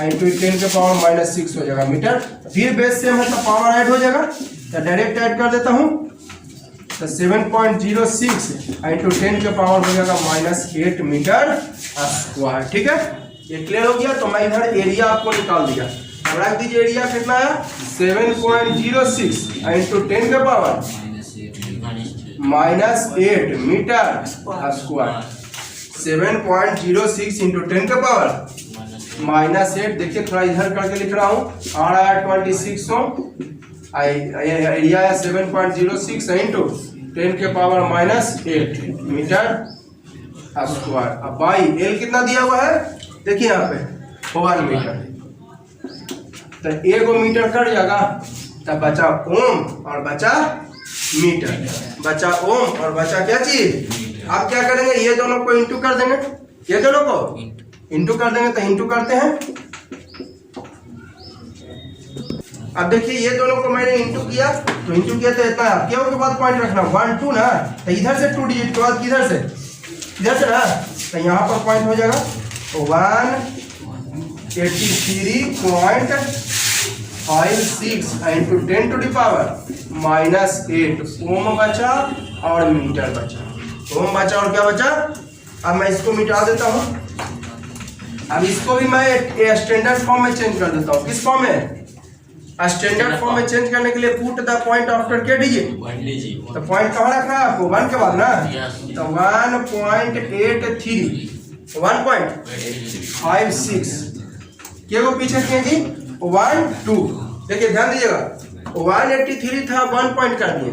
इंटू 10 के पावर -6 हो जाएगा मीटर। फिर बेस सेम है तो पावर ऐड हो जाएगा, तो डायरेक्ट ऐड कर देता हूँ, तो 7.06 इंटू 10 के पावर हो जाएगा -8 मीटर स्क्वायर, ठीक है। ये क्लियर हो गया। तो मैं इधर एरिया आपको निकाल दिया, अब रख दीजिए एरिया कितना आया 7.06 इंटू 10 के पावर -8 मीटर स्क्वायर, 7.06 इंटू 10 के पावर -8, देखिए थोड़ा इधर करके लिख रहा हूँ, आ रहा है 2600, एरिया है 7.06 इंटू 10 के पावर -8 मीटर स्क्वायर। अब बाई एल कितना दिया हुआ है, देखिए यहाँ पे 1 मीटर, तो 1 मीटर कट जाएगा, तब बचा ओम और बचा मीटर, बचा ओम और बचा क्या चीज। अब क्या करेंगे, ये दोनों को इंटू कर देंगे, ये दोनों को इंटू कर देंगे, तो इंटू करते हैं। अब देखिए ये दोनों को मैंने इंटू किया, तो इंटू किया तो इतना क्या के बाद पॉइंट रखना 1 2 ना, तो इधर से 2 डिजिट के बाद किधर से ना, तो यहाँ पर पॉइंट हो जाएगा 183.5 5 6 into 10 to the power minus 8 ohm बचा और मीटर बचा। ओम बचा और क्या बचा? अब मैं इसको मिटा देता हूँ। अब इसको भी मैं स्टैंडर्ड फॉर्म में चेंज कर देता हूँ। किस फॉर्म में? स्टैंडर्ड फॉर्म में चेंज करने के लिए पुट द पॉइंट आफ्टर के डिजिट। तो पॉइंट कहाँ रखना है आपको? 1 के बाद ना। तो 1.83 1.56 क्या को पीछे किए जी? 1 2। देखिए ध्यान दीजिएगा, 183 था, 1 पॉइंट कर दिए।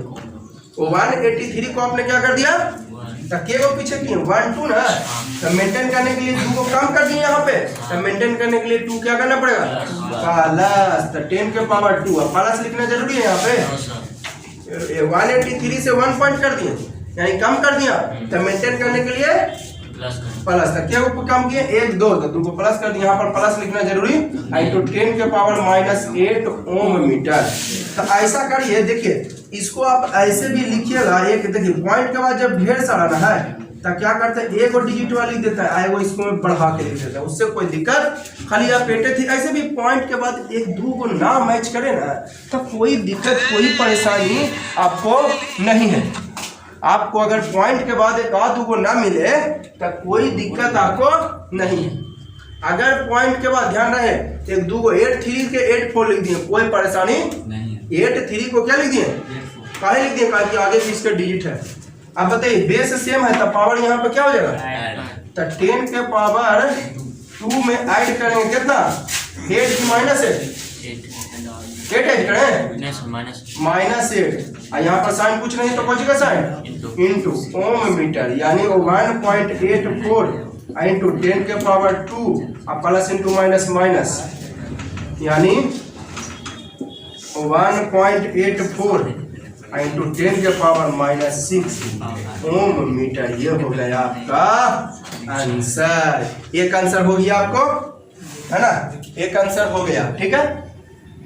183 को आपने क्या कर दिया? तो के को पीछे किए 1 2 ना। तो मेंटेन करने के लिए 2 को कम कर दिए यहाँ पे। तो मेंटेन करने के लिए 2 क्या करना पड़ेगा? प्लस। तो 10 के पावर 2 अब प्लस लिखना जरूरी है यहाँ पे। 183 से 1 पॉइंट कर दिए यानी कम कर दिया। तो मेंटेन करने के लिए प्लस। तो क्या को कम किए? 1 2 तो 2 को प्लस कर दिया। यहाँ पर प्लस लिखना जरूरी। इंटू 10 के पावर माइनस 8 ओम मीटर। तो ऐसा करिए, देखिए इसको आप ऐसे भी लिखिएगा। एक देखिए पॉइंट के बाद जब ढेर सारा ना है तो क्या करते हैं, एक और डिजिट वाला लिख देता है, आए वो इसको बढ़ा के लिख देता है, उससे कोई दिक्कत। खाली आप पेटे थी ऐसे भी पॉइंट के बाद 1 2 को ना मैच करे ना तो कोई दिक्कत कोई परेशानी आपको नहीं है। आपको अगर पॉइंट के बाद 1 2 को ना मिले तो कोई दिक्कत आपको नहीं है। अगर पॉइंट के बाद ध्यान रहे 1 2 को 8 3 के 8 4 लिख दिए, कोई परेशानी नहीं। 8 3 को क्या लिख दिए? काहे लिख दिए? कहा कि आगे भी इसका डिजिट है। अब बताइए बेस सेम है तो पावर यहाँ पे क्या हो जाएगा? तो 10 के पावर 2 में ऐड करेंगे कितना? 8 की माइनस 8 ऐड करें माइनस 8 और यहाँ पर साइन कुछ नहीं तो कौन का साइन? इंटू ओम मीटर यानी 1.84 इंटू 10 के पावर 2 अब प्लस इंटू माइनस माइनस यानी 1.84 इंटू 10 के पावर माइनस 6 ओम मीटर। ये हो गया आपका आंसर। एक आंसर हो गया आपको, है ना? एक आंसर हो गया। ठीक है,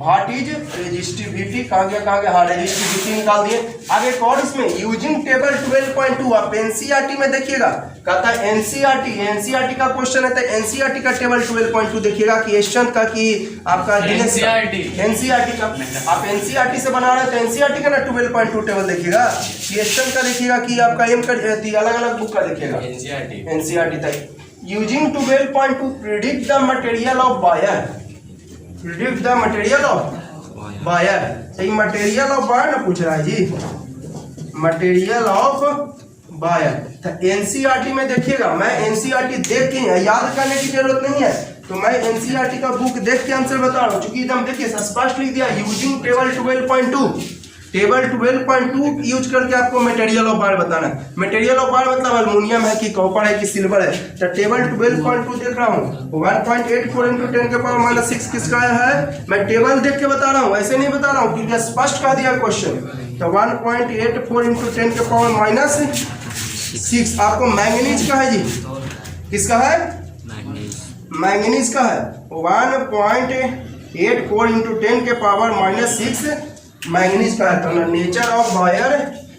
व्हाट इज रेजिस्टिविटी? कहाँ गया? हाँ रेजिस्टिविटी निकाल दिए। आगे एक और इसमें यूजिंग टेबल 12.2 आप एनसीईआरटी में देखिएगा, कहता है एनसीईआरटी का क्वेश्चन है। तो एनसीईआरटी का टेबल 12.2 देखिएगा कि एशियन का कि आपका एनसीईआरटी का आप एनसीईआरटी से बना रहे हैं तो एनसीईआरटी का ना 12.2 टेबल देखिएगा। एशियन का देखिएगा कि आपका एम का अलग अलग बुक का देखिएगा। एनसीईआरटी तक using 12.2 predict the material of wire. Predict the material of wire. सही, मटेरियल ऑफ वायर ना पूछ रहा है जी, मटेरियल ऑफ वायर। तो एनसीईआरटी में देखिएगा, मैं एनसीईआरटी देख के याद करने की जरूरत नहीं है, तो मैं एनसीईआरटी का बुक देख के आंसर बता रहा हूँ। चूंकि एकदम देखिए स्पष्ट लिख दिया यूजिंग टेबल 12.2। टेबल 12.2 यूज करके आपको मटेरियल ऑफ वायर बताना है। मटेरियल ऑफ वायर मतलब एल्युमिनियम है कि कॉपर है कि सिल्वर है। तो टेबल 12.2 देख रहा हूँ, 1.84 इंटू 10 के पावर माइनस 6 किसका है? मैं टेबल देख के बता रहा हूँ, ऐसे नहीं बता रहा हूँ क्योंकि स्पष्ट कह दिया क्वेश्चन। तो 1.84 इंटू 10 के पावर माइनस 6 आपको मैंगनीज का है जी। किसका है? मैंगनीज का है। 1.84 इंटू 10 के पावर माइनस 6 मैंगनीज का है। तो nature of wire,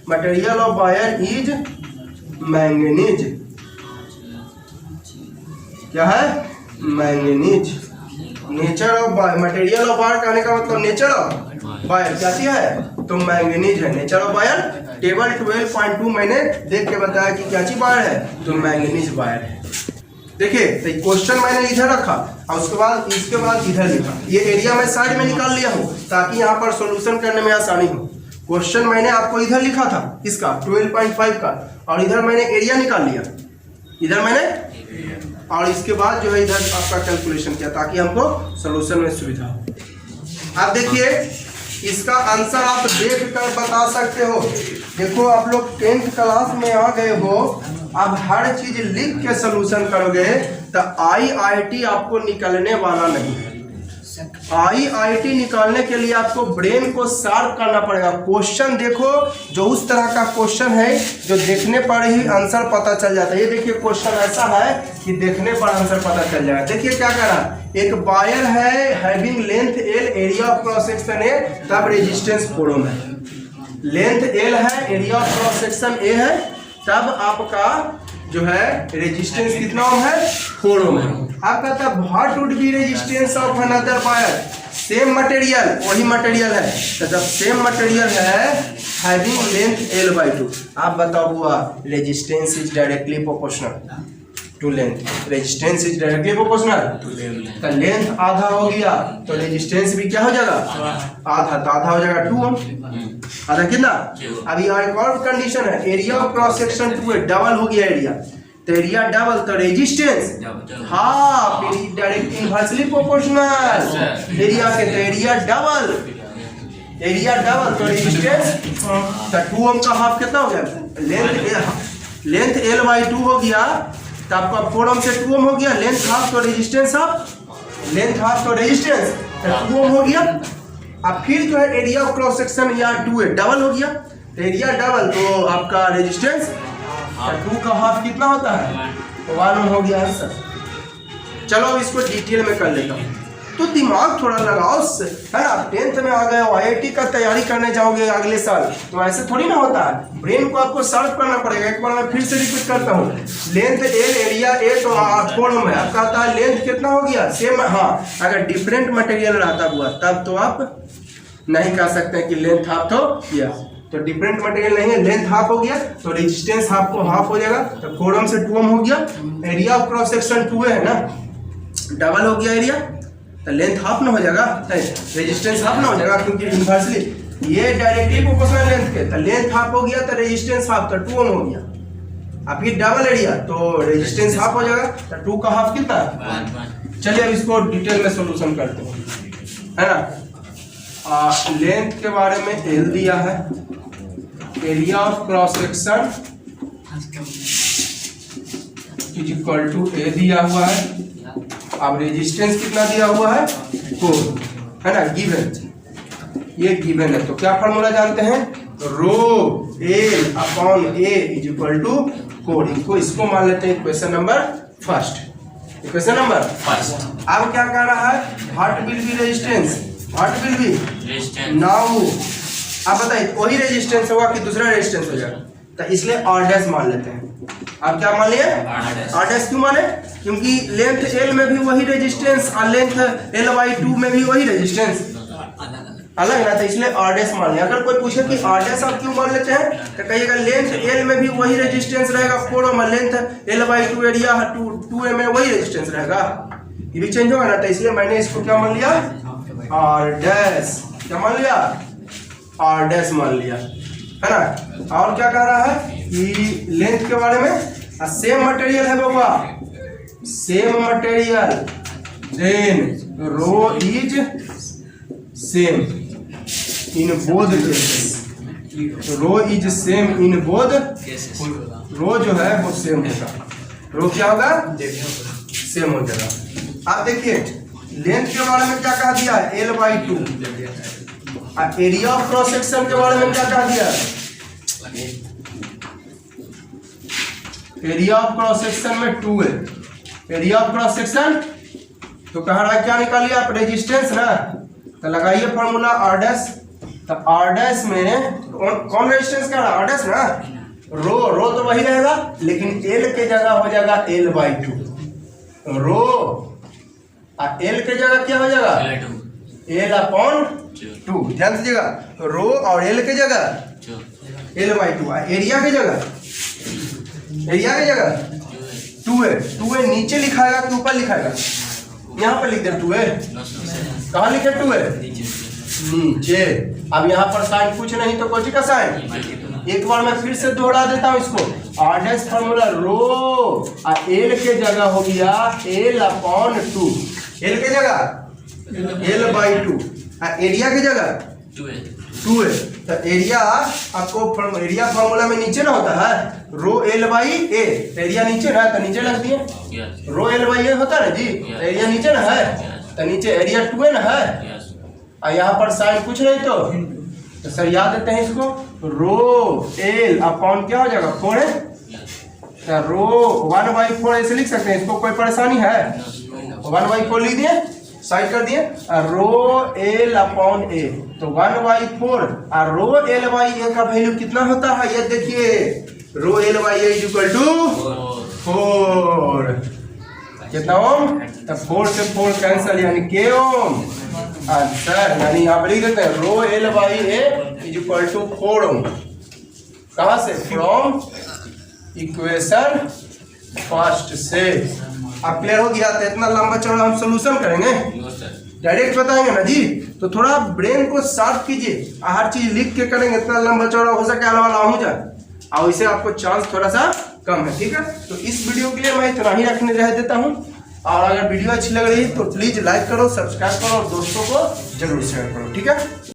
material of wire is manganese. क्या है? Manganese. Nature of wire, material of wire कहने का मतलब नेचर ऑफ वायर क्या चीज है? तो मैंगनीज है नेचर ऑफ वायर। टेबल 12.2 मैंने देख के बताया कि क्या चीज वायर है? तो मैंगनीज वायर है। देखिए तो क्वेश्चन मैंने इधर रखा और उसके बाद इसके बाद इधर लिखा। ये एरिया मैं साइड में निकाल लिया हूँ ताकि यहाँ पर सॉल्यूशन करने में आसानी हो। क्वेश्चन मैंने आपको इधर लिखा था इसका 12.5 का और इधर मैंने एरिया निकाल लिया, इधर मैंने, और इसके बाद जो है इधर आपका कैलकुलेशन किया ताकि हमको सॉल्यूशन में सुविधा हो। अब देखिए इसका आंसर आप देख कर बता सकते हो। देखो आप लोग 10th क्लास में आ गए हो, अब हर चीज लिख के सॉल्यूशन करोगे तो आईआईटी आपको निकलने वाला नहीं है। आईआईटी निकालने के लिए आपको ब्रेन को शार्प करना पड़ेगा। क्वेश्चन देखो जो उस तरह का क्वेश्चन है जो देखने पर ही आंसर पता चल जाता है। ये देखिए क्वेश्चन ऐसा है कि देखने पर आंसर पता चल जाएगा। देखिए क्या कह रहा है, एक वायर है having length L, area of cross section A, तब रेजिस्टेंस 4 ओम है। लेंथ एल है, area of cross section A है, तब आपका जो है रेजिस्टेंस कितना ओम है? 4 ओम है। आप कहता है what would be resistance of another wire, same material, वही मटेरियल है, तो जब सेम मटेरियल है हैविंग लेंथ L/2, आप बताओ हुआ resistance is directly proportional to length. Resistance is directly proportional to length आधा हो गया तो रेजिस्टेंस भी क्या हो जाएगा आधा, तो आधा हो जाएगा 2 ओम। आधा कितना? अभी यहाँ एक और कंडीशन है, एरिया ऑफ क्रॉस सेक्शन 2 है, डबल हो गया एरिया, तो एरिया डबल तो resistance half, direct inversely proportional area के, तो एरिया डबल, एरिया डबल तो रेजिस्टेंस, तो 2 ओम का हाफ कितना हो गया? लेंथ L/2 हो गया तो आपका 4 ओम से 2 ओम हो गया, लेंथ हाफ तो रेजिस्टेंस हाफ, लेंथ हाफ तो रेजिस्टेंस, तो 2 ओम हो गया। अब फिर जो है एरिया ऑफ क्रॉस सेक्शन यहाँ 2 है, डबल हो गया, तो एरिया डबल तो आपका रेजिस्टेंस 2 का हाफ कितना होता है? 1 ओम हो गया आंसर। चलो अब इसको डिटेल में कर लेता हूँ, तो दिमाग थोड़ा लगाओ, है ना? 10th में आ गए, IIT का तैयारी करने जाओगे अगले साल, तो ऐसे थोड़ी ना होता है, ब्रेन को आपको सर्व करना पड़ेगा। एक बार मैं फिर से रिपीट करता हूँ, लेंथ L, एरिया A, तो 4 ओम है, अब कहता है लेंथ कितना हो गया? सेम। हाँ, अगर डिफरेंट मटेरियल रहता हुआ तब तो आप नहीं कह सकते कि लेंथ हाफ हो गया, तो डिफरेंट मटेरियल नहीं है, लेंथ हाफ हो गया तो रेजिस्टेंस हाफ को हाफ हो जाएगा, तो 4 ओम से 2 ओम हो गया। एरिया ऑफ क्रॉस सेक्शन 2 है ना, डबल हो गया एरिया, तो लेंथ हाफ ना हो जाएगा, रेजिस्टेंस हाफ ना हो जाएगा, क्योंकि इनवर्सली ये डायरेक्टली प्रोपोर्शनल लेंथ के, तो लेंथ हाफ हो गया तो रेजिस्टेंस हाफ, तो 2 ओम हो गया। अब ये डबल एरिया तो रेजिस्टेंस हाफ हो जाएगा, तो 2 का हाफ कितना? 1। चलिए अब इसको डिटेल में सॉल्यूशन करते हैं, है ना? लेंथ के बारे में L दिया है, area of cross section is equal to A दिया हुआ है, अब रेजिस्टेंस कितना दिया हुआ है? 4, है ना, गिवन, ये गिवन है। तो क्या फॉर्मूला जानते हैं? Rho L upon A is equal to 4। इसको मान लेते हैं equation number first. Equation number first. अब क्या कह रहा है? What will be resistance, what will be now, आप बताइए वही रेजिस्टेंस होगा कि दूसरा रेजिस्टेंस हो जाएगा, तो इसलिए R डैश मान लेते हैं। आप क्या मान लिए? R डैश क्यों माने? क्योंकि लेंथ L में भी वही रेजिस्टेंस और लेंथ L/2 में भी वही रेजिस्टेंस अलग ना, तो इसलिए R डैश मान लिया। अगर कोई पूछे कि R डैश आप क्यों मान लेते हैं, तो कहिएगा लेंथ L में भी वही रेजिस्टेंस रहेगा 4 ओम, लेंथ L/2 एरिया 2 में वही रेजिस्टेंस रहेगा, ये भी चेंज होगा ना, तो इसलिए मैंने इसको क्या मान लिया? R dash. क्या मान लिया? R डैश मान लिया, है ना? और क्या कह रहा है कि लेंथ के बारे में, सेम मटेरियल है बाबा, same material, then rho is same in both cases, rho is same in both, rho जो है वो सेम होगा, रो क्या होगा? सेम हो जाएगा। आप देखिए लेंथ के बारे में क्या कहा दिया है? L/2। Area of cross section के बारे में क्या कहा दिया है? एरिया ऑफ क्रॉस सेक्शन में 2 है, एरिया ऑफ क्रॉस सेक्शन, तो कह रहा है क्या निकालिए आप? रेजिस्टेंस ना, तो लगाइए फॉर्मूला R डैश, तो R डैश में कौन रेजिस्टेंस कह रहा है? R डैश ना, रो तो वही रहेगा, लेकिन L के जगह हो जाएगा L/2, रो L के जगह क्या हो जाएगा? L/2। ध्यान दीजिएगा, रो और L के जगह L/2, एरिया के जगह 2 है, नीचे लिखाएगा कि ऊपर लिखाएगा? यहाँ पर लिख दे 2 है, कहाँ लिखे 2 है? नीचे। अब यहाँ पर साइन कुछ नहीं तो कोची का साइन, एक बार मैं फिर से दोहरा देता हूँ इसको, R डैश फॉर्मूला रो और L के जगह हो गया L/2, L के जगह L/2, एरिया की जगह 2 है, तो एरिया आपको एरिया फॉर्मूला में नीचे ना होता है, रो L/A, एरिया नीचे ना, तो नीचे रख दिए, रो L/A होता है ना जी, एरिया नीचे ना है, तो नीचे एरिया 2 है ना है, और यहाँ पर साइन कुछ नहीं तो सर याद देते हैं इसको, रो L अपॉन क्या हो जाएगा? 4 है, तो रो 1/4 ऐसे लिख सकते हैं, इसको कोई परेशानी है? 1/4 लिख दिए, साइड कर दिए, रो L/A, तो 1/4, और रो L/A का वैल्यू कितना होता है? ये देखिए, रो L/A इज इक्वल टू 4, कितना ओम? तो 4 से 4 कैंसिल, यानी K ओम। आंसर। यानी यहाँ पर लिख देते हैं rho L by A is equal to 4 ohm. कहाँ से? फ्रॉम इक्वेशन फर्स्ट से। अब क्लियर हो गया? तो इतना लंबा चौड़ा हम सोल्यूशन करेंगे, नो सर। डायरेक्ट बताएंगे ना जी। तो थोड़ा ब्रेन को शार्प कीजिए, हर चीज लिख के करेंगे, इतना लंबा चौड़ा हो सके वाला हो जाए, और इसे आपको चांस थोड़ा सा कम है। ठीक है, तो इस वीडियो के लिए मैं इतना ही रखने रह देता हूँ। और अगर वीडियो अच्छी लग रही है तो प्लीज लाइक करो, सब्सक्राइब करो और दोस्तों को जरूर शेयर करो। ठीक है।